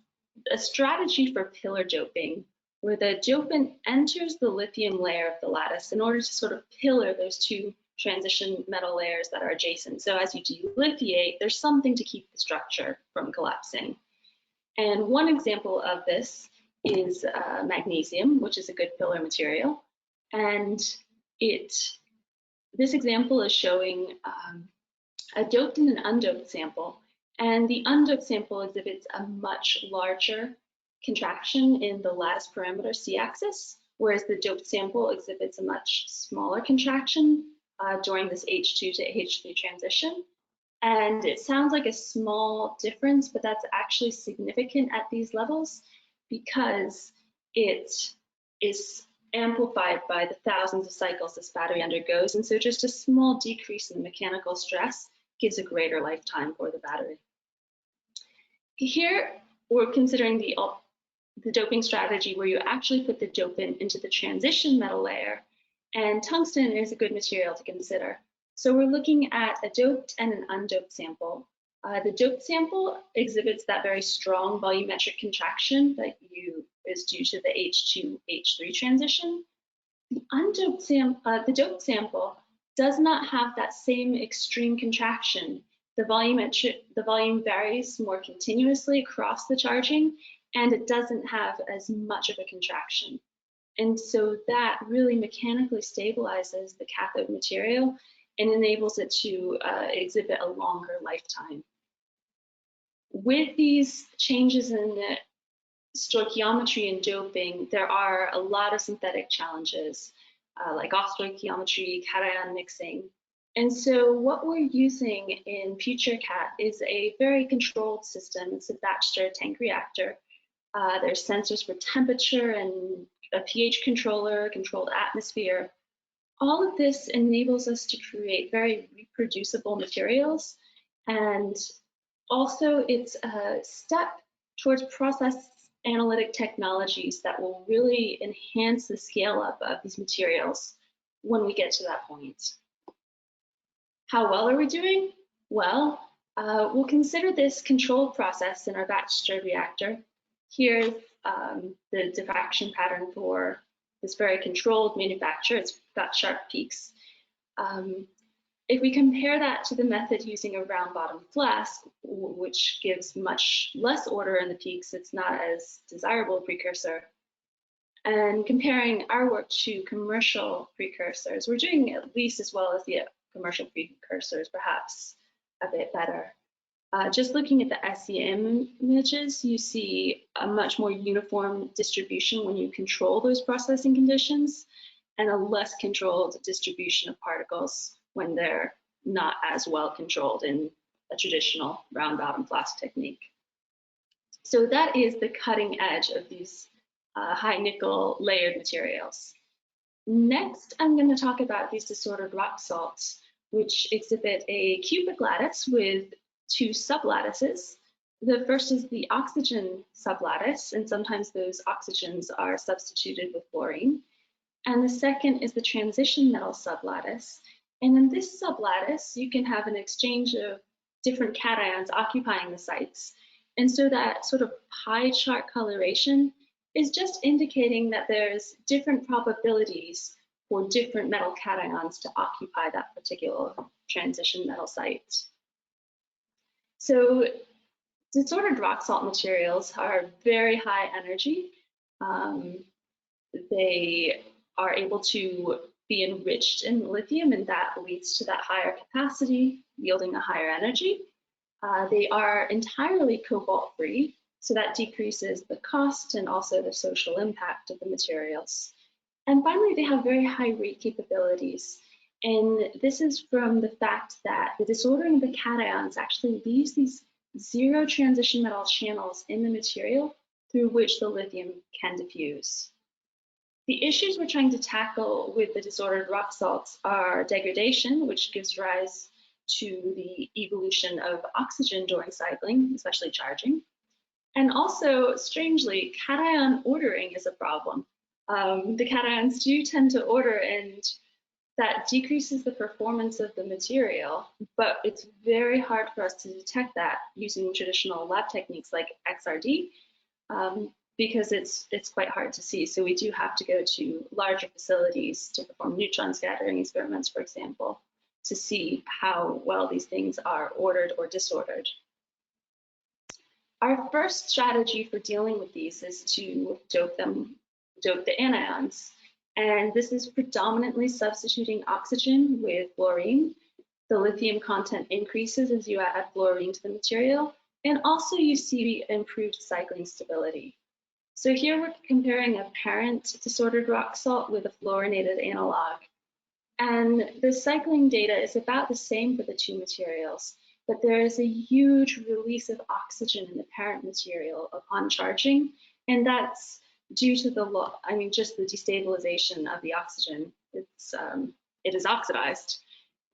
Speaker 5: a strategy for pillar doping, where the dopant enters the lithium layer of the lattice in order to sort of pillar those two transition metal layers that are adjacent. So as you delithiate, there's something to keep the structure from collapsing. And one example of this is magnesium, which is a good pillar material. And this example is showing a doped and an undoped sample. And the undoped sample exhibits a much larger contraction in the lattice parameter C-axis, whereas the doped sample exhibits a much smaller contraction during this H2 to H3 transition. And it sounds like a small difference, but that's actually significant at these levels because it is amplified by the thousands of cycles this battery undergoes. And so just a small decrease in the mechanical stress gives a greater lifetime for the battery. Here, we're considering the doping strategy where you actually put the dopant into the transition metal layer, and tungsten is a good material to consider. So we're looking at a doped and an undoped sample. The doped sample exhibits that very strong volumetric contraction that is due to the H2H3 transition. The doped sample does not have that same extreme contraction. The volume varies more continuously across the charging, and it doesn't have as much of a contraction. And so that really mechanically stabilizes the cathode material and enables it to exhibit a longer lifetime. With these changes in the stoichiometry and doping, there are a lot of synthetic challenges, like off stoichiometry, cation mixing. And so what we're using in FutureCat is a very controlled system. It's a batch stirred tank reactor. There's sensors for temperature and a pH controller, controlled atmosphere. All of this enables us to create very reproducible materials, and also it's a step towards process analytic technologies that will really enhance the scale up of these materials when we get to that point. How well are we doing? Well, we'll consider this controlled process in our batch stirred reactor. Here's the diffraction pattern for this very controlled manufacture. It's got sharp peaks. If we compare that to the method using a round bottom flask, which gives much less order in the peaks, it's not as desirable a precursor. And comparing our work to commercial precursors, we're doing at least as well as the commercial precursors, perhaps a bit better. Just looking at the SEM images, you see a much more uniform distribution when you control those processing conditions, and a less controlled distribution of particles when they're not as well controlled in a traditional round bottom flask technique. So that is the cutting edge of these high nickel layered materials. Next, I'm going to talk about these disordered rock salts, which exhibit a cubic lattice with two sublattices. The first is the oxygen sublattice, and sometimes those oxygens are substituted with fluorine. And the second is the transition metal sublattice. And in this sublattice, you can have an exchange of different cations occupying the sites. And so that sort of pie chart coloration is just indicating that there's different probabilities for different metal cations to occupy that particular transition metal site. So disordered rock salt materials are very high energy. They are able to be enriched in lithium, and that leads to that higher capacity, yielding a higher energy. They are entirely cobalt-free, so that decreases the cost and also the social impact of the materials. And finally, they have very high rate capabilities. And this is from the fact that the disordering of the cations actually leaves these zero transition metal channels in the material through which the lithium can diffuse. The issues we're trying to tackle with the disordered rock salts are degradation, which gives rise to the evolution of oxygen during cycling, especially charging. And also, strangely, cation ordering is a problem. The cations do tend to order, and that decreases the performance of the material, but it's very hard for us to detect that using traditional lab techniques like XRD, because it's quite hard to see. So we do have to go to larger facilities to perform neutron scattering experiments, for example, to see how well these things are ordered or disordered. Our first strategy for dealing with these is to dope the anions. And this is predominantly substituting oxygen with fluorine. The lithium content increases as you add fluorine to the material. And also you see improved cycling stability. So here we're comparing a parent disordered rock salt with a fluorinated analog. And the cycling data is about the same for the two materials, but there is a huge release of oxygen in the parent material upon charging, and that's due to just the destabilization of the oxygen. It is oxidized.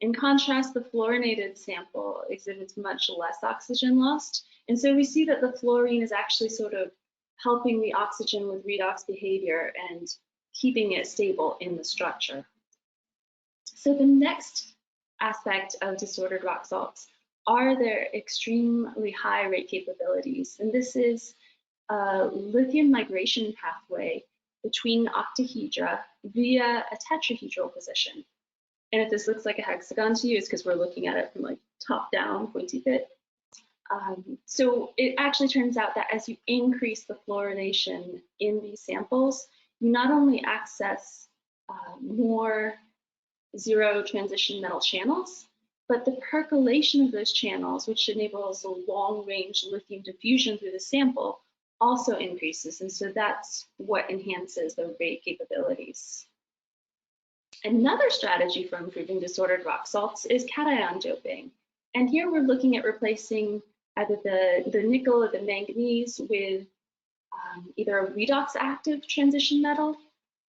Speaker 5: In contrast, the fluorinated sample exhibits much less oxygen lost, And so we see that the fluorine is actually sort of helping the oxygen with redox behavior and keeping it stable in the structure. So the next aspect of disordered rock salts are their extremely high rate capabilities. And this is a lithium migration pathway between octahedra via a tetrahedral position. And if this looks like a hexagon to you, it's because we're looking at it from like top down, pointy bit. So it actually turns out that as you increase the fluorination in these samples, you not only access more zero transition metal channels, but the percolation of those channels, which enables a long range lithium diffusion through the sample, also increases. And so that's what enhances the rate capabilities. Another strategy for improving disordered rock salts is cation doping. And here we're looking at replacing either the nickel or the manganese with either a redox active transition metal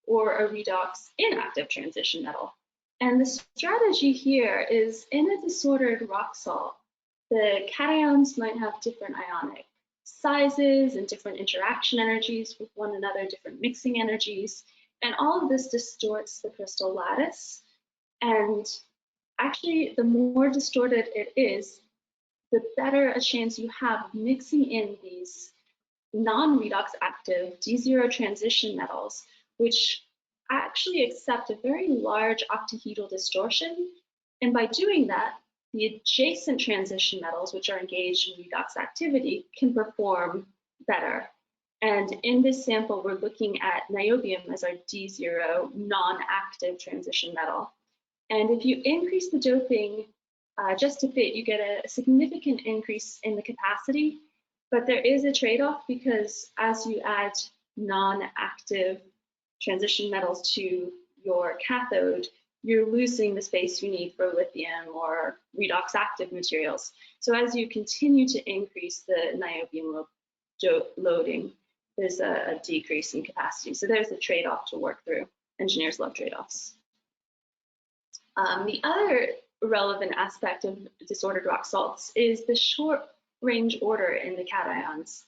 Speaker 5: or a redox inactive transition metal. And the strategy here is in a disordered rock salt, the cations might have different ionic sizes and different interaction energies with one another, different mixing energies, and all of this distorts the crystal lattice. And actually, the more distorted it is, the better a chance you have of mixing in these non-redox active D0 transition metals, which actually accept a very large octahedral distortion. And by doing that, the adjacent transition metals, which are engaged in redox activity, can perform better. And in this sample, we're looking at niobium as our D0 non-active transition metal. And if you increase the doping just a bit, you get a significant increase in the capacity. But there is a trade-off because as you add non-active transition metals to your cathode, you're losing the space you need for lithium or redox active materials. So as you continue to increase the niobium loading, there's a decrease in capacity. So there's a trade-off to work through. Engineers love trade-offs. The other relevant aspect of disordered rock salts is the short range order in the cations.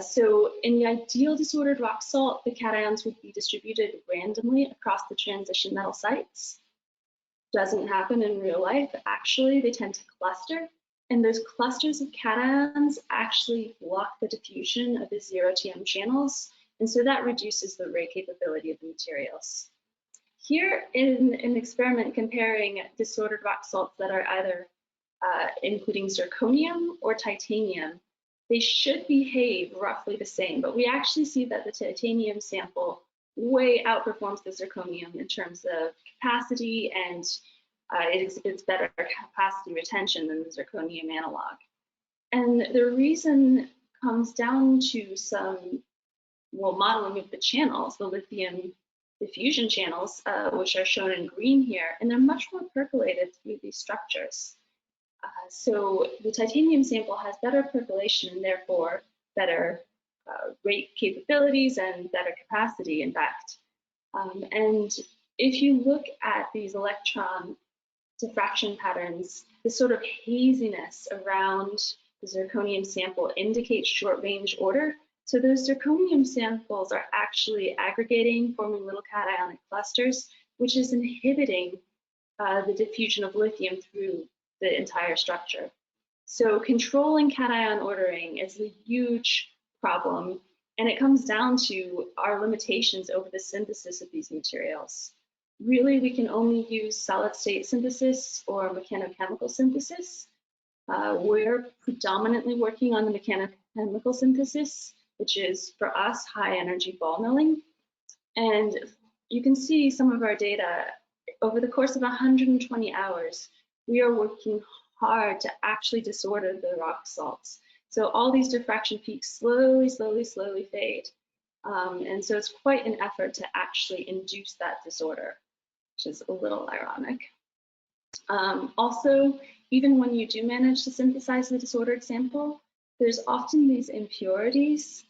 Speaker 5: So in the ideal disordered rock salt, the cations would be distributed randomly across the transition metal sites. Doesn't happen in real life. Actually, they tend to cluster, and those clusters of cations actually block the diffusion of the 0TM channels, and so that reduces the rate capability of the materials. Here in an experiment comparing disordered rock salts that are either including zirconium or titanium, they should behave roughly the same, but we actually see that the titanium sample way outperforms the zirconium in terms of capacity, and it exhibits better capacity retention than the zirconium analog. And the reason comes down to some modeling of the channels, the lithium diffusion channels, which are shown in green here, and they're much more percolated through these structures. So the titanium sample has better percolation and therefore better rate capabilities and better capacity, in fact. And if you look at these electron diffraction patterns, this sort of haziness around the zirconium sample indicates short range order. So those zirconium samples are actually aggregating, forming little cationic clusters, which is inhibiting the diffusion of lithium through the entire structure. So controlling cation ordering is a huge problem, and it comes down to our limitations over the synthesis of these materials. Really, we can only use solid state synthesis or mechanochemical synthesis. We're predominantly working on the mechanochemical synthesis, which is for us high energy ball milling. And you can see some of our data over the course of 120 hours. We are working hard to actually disorder the rock salts. So all these diffraction peaks slowly fade. And so it's quite an effort to actually induce that disorder, which is a little ironic. Also, even when you do manage to synthesize the disordered sample, there's often these impurities,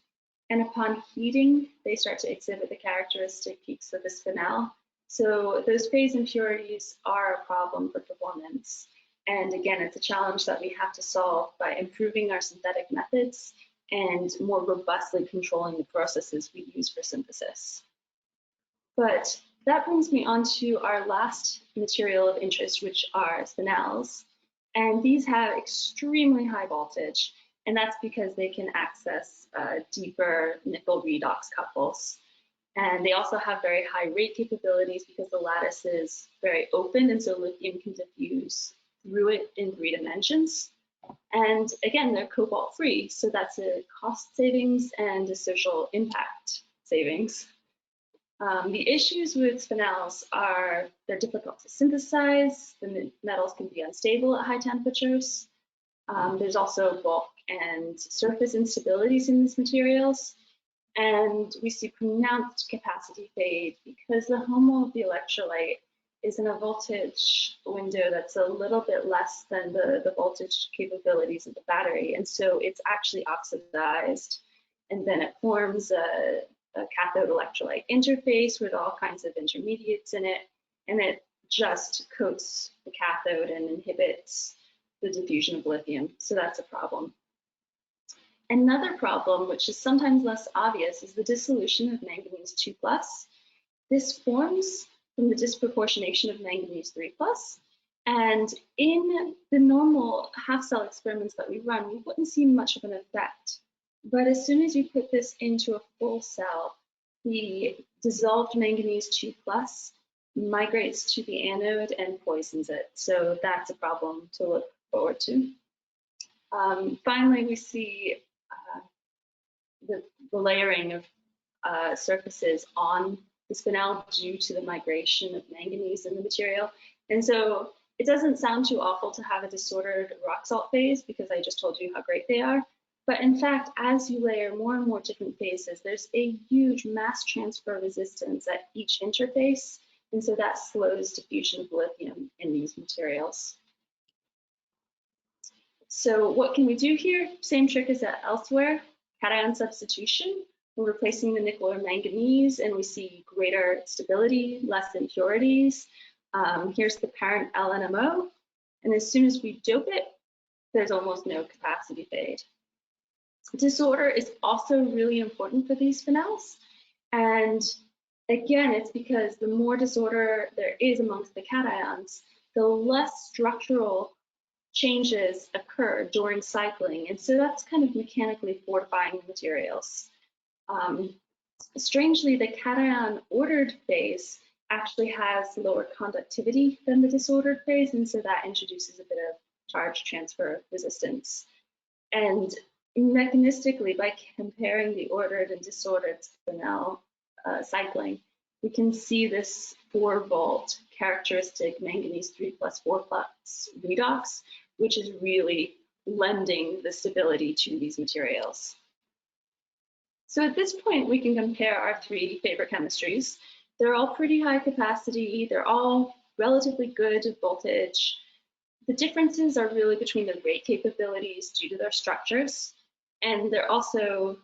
Speaker 5: and upon heating, they start to exhibit the characteristic peaks of bisphenol. So those phase impurities are a problem for performance. And again, it's a challenge that we have to solve by improving our synthetic methods and more robustly controlling the processes we use for synthesis. But that brings me on to our last material of interest, which are spinels. And these have extremely high voltage, and that's because they can access deeper nickel redox couples. And they also have very high rate capabilities because the lattice is very open, and so lithium can diffuse through it in 3 dimensions. And again, they're cobalt free, so that's a cost savings and a social impact savings. The issues with spinels are they're difficult to synthesize, the metals can be unstable at high temperatures. There's also bulk and surface instabilities in these materials. And we see pronounced capacity fade because the HOMO of the electrolyte is in a voltage window that's a little bit less than the voltage capabilities of the battery. And so it's actually oxidized, and then it forms a cathode electrolyte interface with all kinds of intermediates in it, and it just coats the cathode and inhibits the diffusion of lithium. So that's a problem. Another problem, which is sometimes less obvious, is the dissolution of manganese 2+. This forms from the disproportionation of manganese 3+. And in the normal half-cell experiments that we run, we wouldn't see much of an effect. But as soon as you put this into a full cell, the dissolved manganese 2+ migrates to the anode and poisons it. So that's a problem to look forward to. Finally, we see the layering of surfaces on the spinel due to the migration of manganese in the material. And so it doesn't sound too awful to have a disordered rock salt phase because I just told you how great they are. But in fact, as you layer more and more different phases, there's a huge mass transfer resistance at each interface. And so that slows diffusion of lithium in these materials. So what can we do here? Same trick as elsewhere, cation substitution. We're replacing the nickel or manganese, and we see greater stability, less impurities. Here's the parent LNMO, and as soon as we dope it, there's almost no capacity fade. Disorder is also really important for these spinels, and again, it's because the more disorder there is amongst the cations, the less structural changes occur during cycling, and so that's kind of mechanically fortifying the materials. Strangely, the cation ordered phase actually has lower conductivity than the disordered phase, and so that introduces a bit of charge transfer resistance. And mechanistically, by comparing the ordered and disordered spinel cycling, we can see this 4-volt characteristic manganese 3+4+ redox, which is really lending the stability to these materials. So at this point, we can compare our 3 favorite chemistries. They're all pretty high capacity. They're all relatively good voltage. The differences are really between the rate capabilities due to their structures, and they're also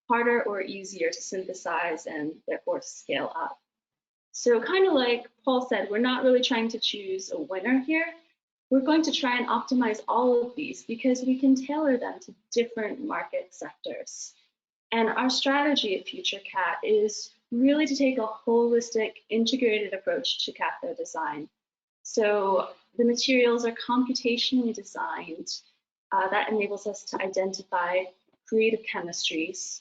Speaker 5: harder or easier to synthesize and therefore to scale up. So kind of like Paul said, we're not really trying to choose a winner here. We're going to try and optimize all of these because we can tailor them to different market sectors. And our strategy at FutureCat is really to take a holistic, integrated approach to cathode design. So the materials are computationally designed. That enables us to identify creative chemistries.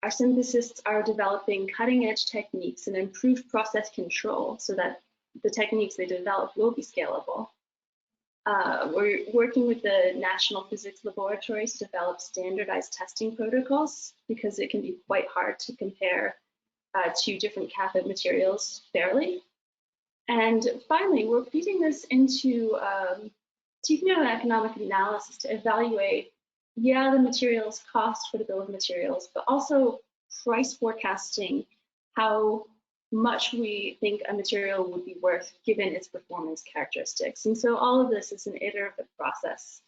Speaker 5: Our synthesists are developing cutting-edge techniques and improved process control so that the techniques they develop will be scalable. We're working with the National Physics Laboratories to develop standardized testing protocols because it can be quite hard to compare 2 different cathode materials fairly. And finally, we're feeding this into techno-economic analysis to evaluate, the materials cost for the bill of materials, but also price forecasting how much we think a material would be worth given its performance characteristics. And so all of this is an iterative process.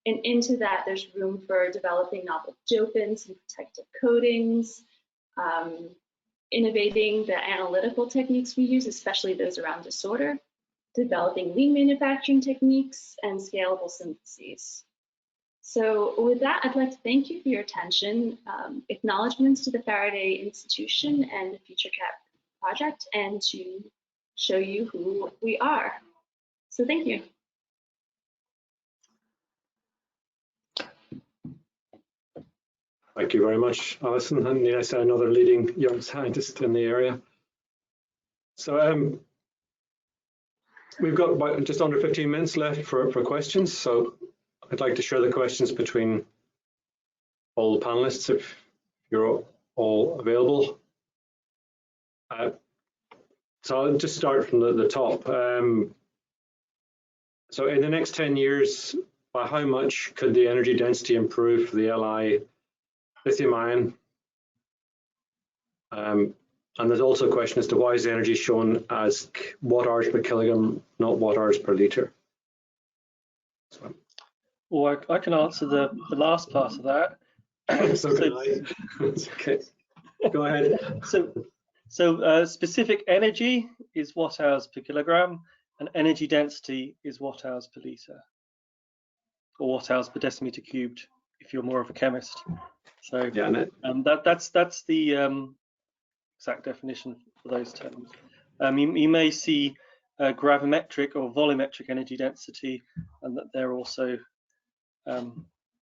Speaker 5: And into that, there's room for developing novel dopants and protective coatings, innovating the analytical techniques we use, especially those around disorder, developing lean manufacturing techniques, and scalable syntheses. So with that, I'd like to thank you for your attention, acknowledgements to the Faraday Institution and the FutureCat project, and to show you who we are. So thank you.
Speaker 1: Thank you very much, Alison, and yes, another leading young scientist in the area. So we've got about just under 15 minutes left for questions. So I'd like to share the questions between all the panelists if you're all available. So I'll just start from the top. So in the next 10 years, by how much could the energy density improve for the Li lithium-ion? And there's also a question as to why is the energy shown as watt-hours per kilogram, not watt-hours per litre? So.
Speaker 2: Or I can answer the last part of that.
Speaker 1: So can I. Okay. Go ahead.
Speaker 2: So specific energy is watt-hours per kilogram, and energy density is watt-hours per litre, or watt-hours per decimeter cubed, if you're more of a chemist. So yeah, that's the exact definition for those terms. You may see gravimetric or volumetric energy density, and that there are also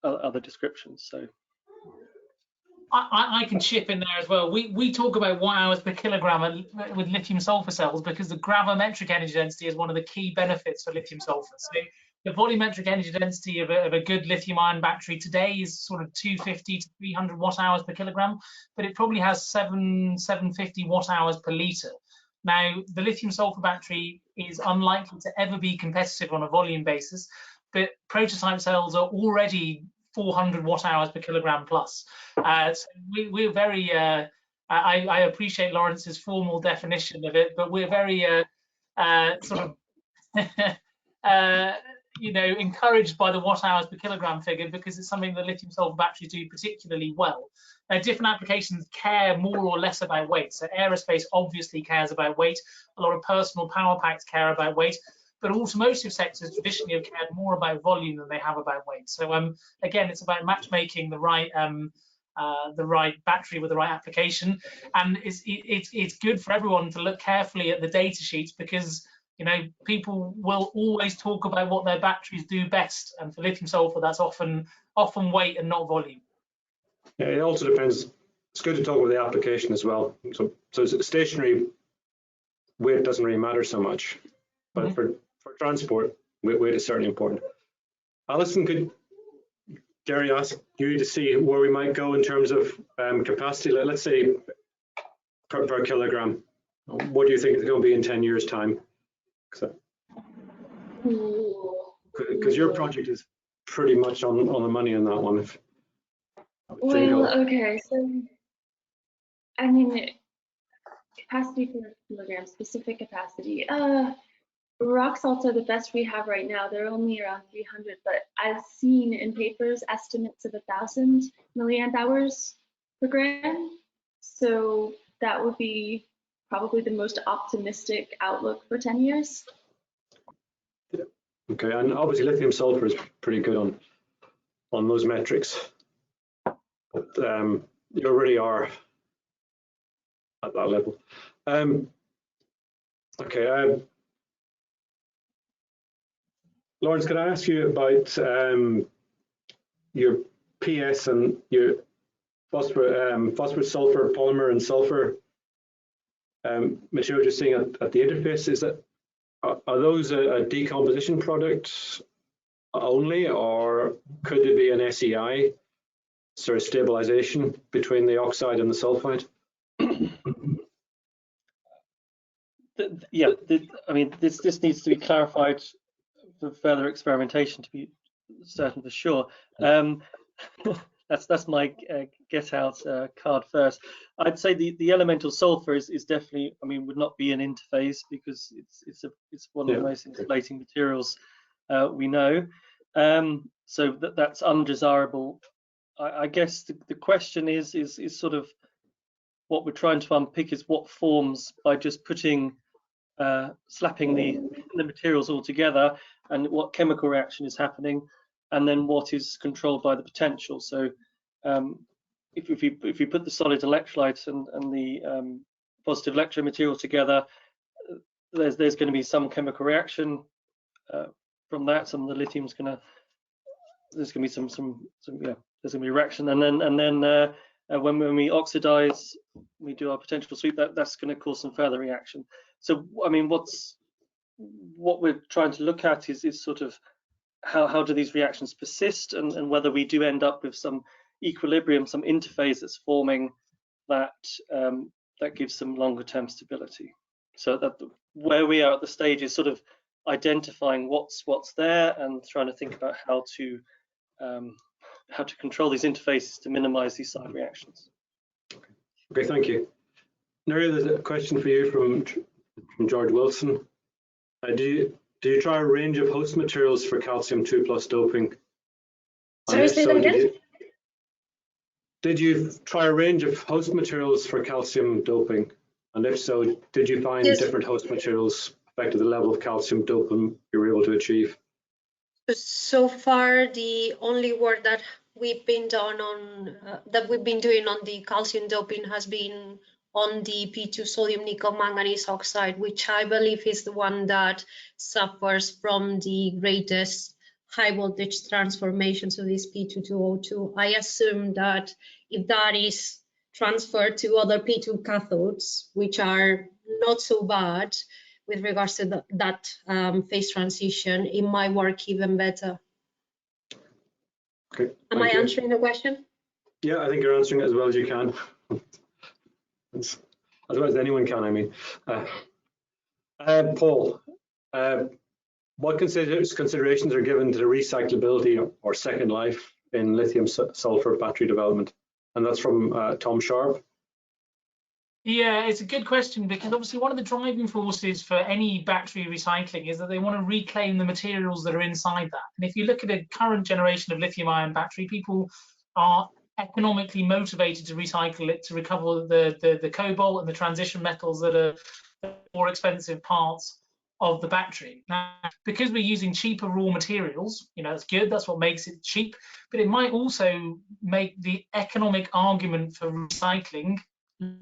Speaker 2: other descriptions. So
Speaker 4: I can chip in there as well. We talk about watt-hours per kilogram with lithium sulfur cells because the gravimetric energy density is one of the key benefits for lithium sulfur. So the volumetric energy density of a good lithium-ion battery today is sort of 250 to 300 watt-hours per kilogram, but it probably has 750 watt-hours per litre. Now, the lithium-sulfur battery is unlikely to ever be competitive on a volume basis, but prototype cells are already 400 watt-hours per kilogram plus. So we're very, I appreciate Lawrence's formal definition of it, but we're very sort of, encouraged by the watt-hours per kilogram figure because it's something that lithium-sulfur batteries do particularly well. Now, different applications care more or less about weight. So aerospace obviously cares about weight. A lot of personal power packs care about weight. But automotive sectors traditionally have cared more about volume than they have about weight. So again, it's about matchmaking the right battery with the right application, and it's good for everyone to look carefully at the data sheets because people will always talk about what their batteries do best, and for lithium sulfur that's often weight and not volume.
Speaker 1: Yeah, it also depends. It's good to talk about the application as well. So stationary weight doesn't really matter so much, but for transport, weight is certainly important. Alison, could Gary ask you to see where we might go in terms of capacity? Let's say per kilogram. What do you think it's going to be in 10 years' time? Because your project is pretty much on the money on that one.
Speaker 5: Well, okay, so I mean, capacity per kilogram, specific capacity. Rock salts are the best we have right now. They're only around 300, but I've seen in papers estimates of 1,000 milliamp hours per gram. So that would be probably the most optimistic outlook for 10 years.
Speaker 1: Yeah. Okay, and obviously lithium sulfur is pretty good on those metrics, but you already are at that level. Okay. Lawrence, can I ask you about your PS and your phosphorus sulfur polymer and sulfur material you're seeing at the interface? Are those a decomposition product only, or could there be an SEI sort of stabilization between the oxide and the sulfide?
Speaker 2: I mean, this needs to be clarified for further experimentation to be certain for sure. That's my get out card first. I'd say the elemental sulfur is definitely, I mean, would not be an interface because it's one of the most insulating materials we know. So that's undesirable. I guess the question is sort of what we're trying to unpick is what forms by just putting slapping the materials all together, and what chemical reaction is happening, and then what is controlled by the potential. So if we put the solid electrolyte and the positive electrode material together, there's going to be some chemical reaction from that. Some of the lithium's there's going to be there's going to be a reaction, and then when we oxidize, we do our potential sweep. That's going to cause some further reaction. So I mean, what we're trying to look at is sort of how do these reactions persist, and whether we do end up with some equilibrium, some interface that's forming that that gives some longer term stability. So that where we are at the stage is sort of identifying what's there and trying to think about how to control these interfaces to minimize these side reactions.
Speaker 1: Okay, thank you. Nuria, there's a question for you from George Wilson. Do you try a range of host materials for calcium 2+ doping?
Speaker 3: Sorry, say that again?
Speaker 1: Did you try a range of host materials for calcium doping? And if so, did you find different host materials affected the level of calcium doping you were able to achieve?
Speaker 3: So far, the only work that we've been doing on the calcium doping has been on the P2 sodium nickel manganese oxide, which I believe is the one that suffers from the greatest high voltage transformation, so this P2 to O2. I assume that if that is transferred to other P2 cathodes, which are not so bad with regards to that phase transition, it might work even better.
Speaker 1: Okay.
Speaker 3: Am I answering the question?
Speaker 1: Yeah, I think you're answering it as well as you can. As well as anyone can, I mean. Paul, what considerations are given to the recyclability or second life in lithium sulfur battery development? And that's from Tom Sharp.
Speaker 4: Yeah, it's a good question, because obviously one of the driving forces for any battery recycling is that they want to reclaim the materials that are inside that. And if you look at a current generation of lithium-ion battery, people are economically motivated to recycle it to recover the cobalt and the transition metals that are the more expensive parts of the battery. Now, because we're using cheaper raw materials, it's good, that's what makes it cheap, but it might also make the economic argument for recycling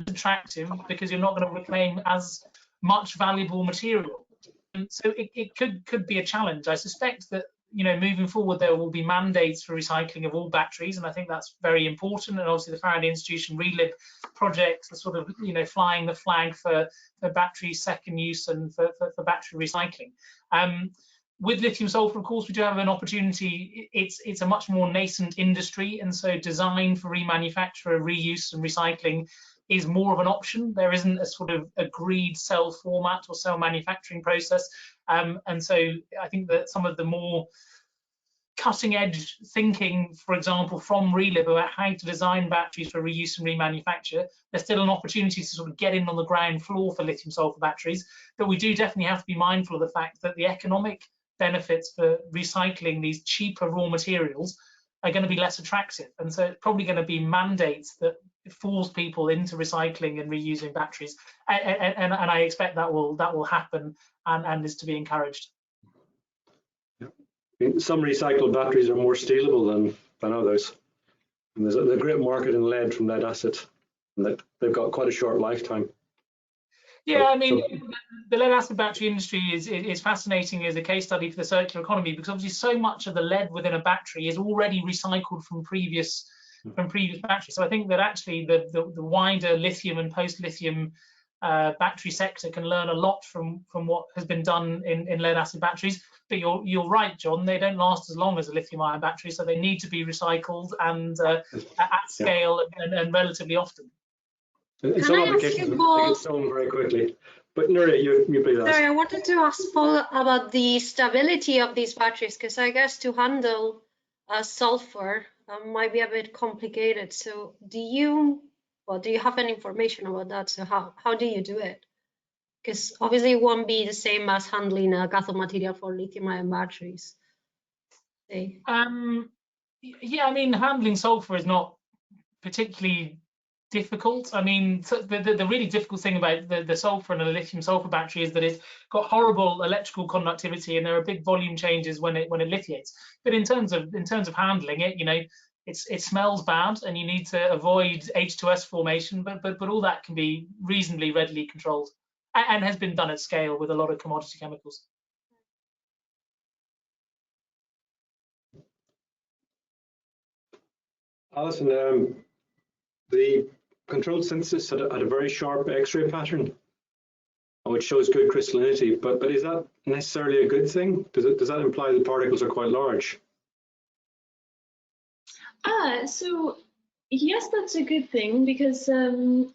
Speaker 4: attractive, because you're not going to reclaim as much valuable material. And so it could be a challenge. I suspect that moving forward there will be mandates for recycling of all batteries, and I think that's very important. And obviously the Faraday Institution ReLib projects are sort of flying the flag for battery second use and for battery recycling. With lithium sulfur, of course, we do have an opportunity. It's a much more nascent industry, and so design for remanufacture, reuse and recycling is more of an option. There isn't a sort of agreed cell format or cell manufacturing process. And so I think that some of the more cutting edge thinking, for example, from ReLib about how to design batteries for reuse and remanufacture, there's still an opportunity to sort of get in on the ground floor for lithium sulfur batteries. But we do definitely have to be mindful of the fact that the economic benefits for recycling these cheaper raw materials are going to be less attractive. And so it's probably going to be mandates that force people into recycling and reusing batteries. And I expect that will happen and is to be encouraged.
Speaker 1: Yeah. I mean, some recycled batteries are more stealable than others. And there's a great market in lead from lead acid, and they've got quite a short lifetime.
Speaker 4: Yeah, I mean, the lead acid battery industry is fascinating as a case study for the circular economy, because obviously so much of the lead within a battery is already recycled from previous batteries. So I think that actually the wider lithium and post-lithium battery sector can learn a lot from what has been done in lead acid batteries. But you're right, John, they don't last as long as a lithium-ion battery, so they need to be recycled and at scale and relatively often.
Speaker 1: In some applications, they get stolen very quickly. But Nuria, you please ask.
Speaker 3: Sorry, I wanted to ask Paul about the stability of these batteries, because I guess to handle sulfur might be a bit complicated. So do you have any information about that? So how do you do it? Because obviously it won't be the same as handling a cathode material for lithium-ion batteries.
Speaker 4: Yeah, I mean, handling sulfur is not particularly difficult. I mean, the really difficult thing about the sulfur and the lithium sulfur battery is that it's got horrible electrical conductivity, and there are big volume changes when it lithiates. But in terms of handling it, you know, it smells bad, and you need to avoid H2S formation. But all that can be reasonably readily controlled, and has been done at scale with a lot of commodity chemicals.
Speaker 1: Alison, the controlled synthesis had a very sharp X-ray pattern, which shows good crystallinity. But is that necessarily a good thing? Does that imply the particles are quite large?
Speaker 5: So yes, that's a good thing, because the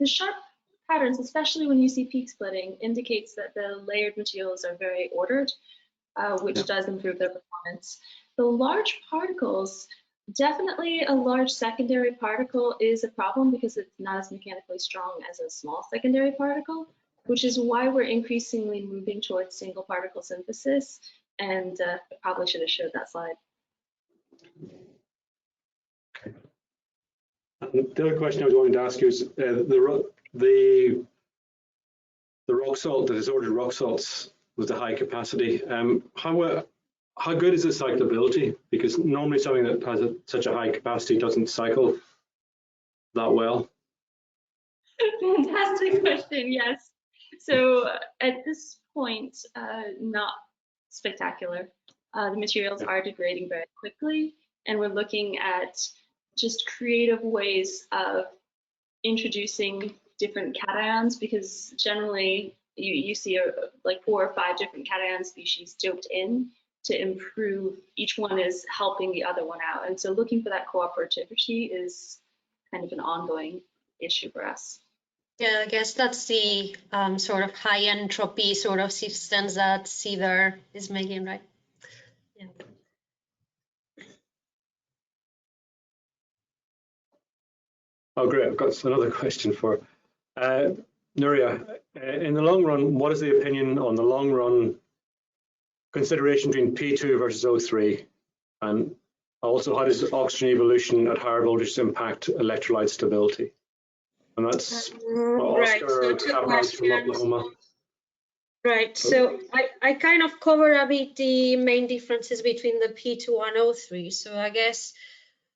Speaker 5: sharp patterns, especially when you see peak splitting, indicates that the layered materials are very ordered, which does improve their performance. The large particles, definitely a large secondary particle is a problem because it's not as mechanically strong as a small secondary particle, which is why we're increasingly moving towards single particle synthesis. And I probably should have showed that slide.
Speaker 1: Okay. The other question I was wanting to ask you is the rock salt, the disordered rock salts with the high capacity. How good is the cyclability? Because normally something that has such a high capacity doesn't cycle that well.
Speaker 5: Fantastic question, yes. So at this point, not spectacular. The materials are degrading very quickly, and we're looking at just creative ways of introducing different cations, because generally you see like 4 or 5 different cation species doped in to improve. Each one is helping the other one out, and so looking for that cooperativity is kind of an ongoing issue for us.
Speaker 3: Yeah, I guess that's the sort of high entropy sort of systems that Cedar is making, right? Yeah.
Speaker 1: Oh, great. I've got another question for Nuria. In the long run, what is the opinion on the long run consideration between P2 versus O3? And also, how does oxygen evolution at higher voltages impact electrolyte stability? And that's
Speaker 3: right.
Speaker 1: Oscar
Speaker 3: So
Speaker 1: Cavanaugh from Oklahoma.
Speaker 3: Right, so I kind of cover a bit the main differences between the P2 and O3. So I guess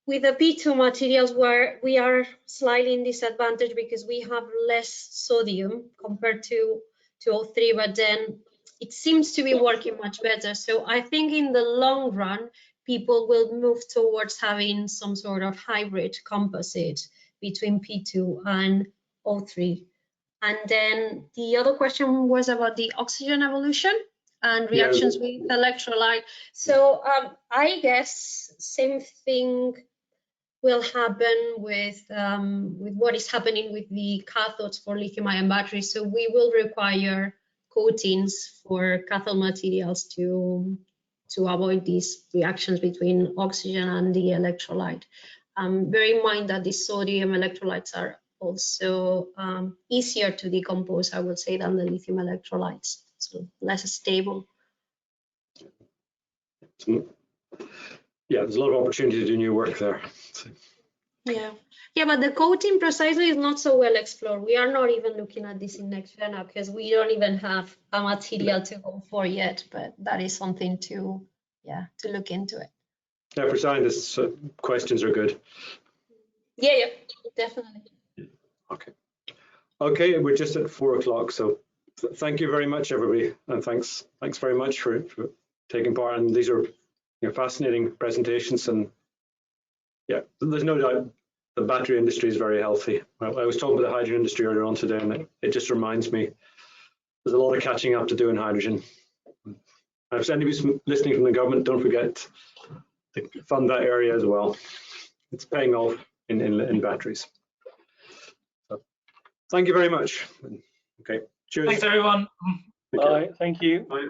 Speaker 3: with the P2 materials, where we are slightly in disadvantage because we have less sodium compared to O3, but then it seems to be working much better. So I think in the long run, people will move towards having some sort of hybrid composite between P2 and O3. And then the other question was about the oxygen evolution and reactions with electrolyte. So I guess same thing will happen with what is happening with the cathodes for lithium-ion batteries. So we will require coatings for cathode materials to avoid these reactions between oxygen and the electrolyte. Bear in mind that the sodium electrolytes are also easier to decompose, I would say, than the lithium electrolytes, so less stable.
Speaker 1: Yeah, there's a lot of opportunity to do new work there.
Speaker 3: Yeah, but the coating precisely is not so well explored. We are not even looking at this in next gen because we don't even have a material to go for yet, but that is something to look into it.
Speaker 1: Yeah, for scientists, questions are good.
Speaker 3: Yeah, definitely.
Speaker 1: Okay, we're just at 4 o'clock, so thank you very much, everybody, and thanks very much for taking part. And these are fascinating presentations, and yeah, there's no doubt the battery industry is very healthy. I was talking about the hydrogen industry earlier on today, and it just reminds me there's a lot of catching up to do in hydrogen. And if anybody's listening from the government, don't forget to fund that area as well. It's paying off in batteries. So, thank you very much. Okay, cheers.
Speaker 4: Thanks, everyone.
Speaker 2: Bye. Thank you.
Speaker 1: Bye.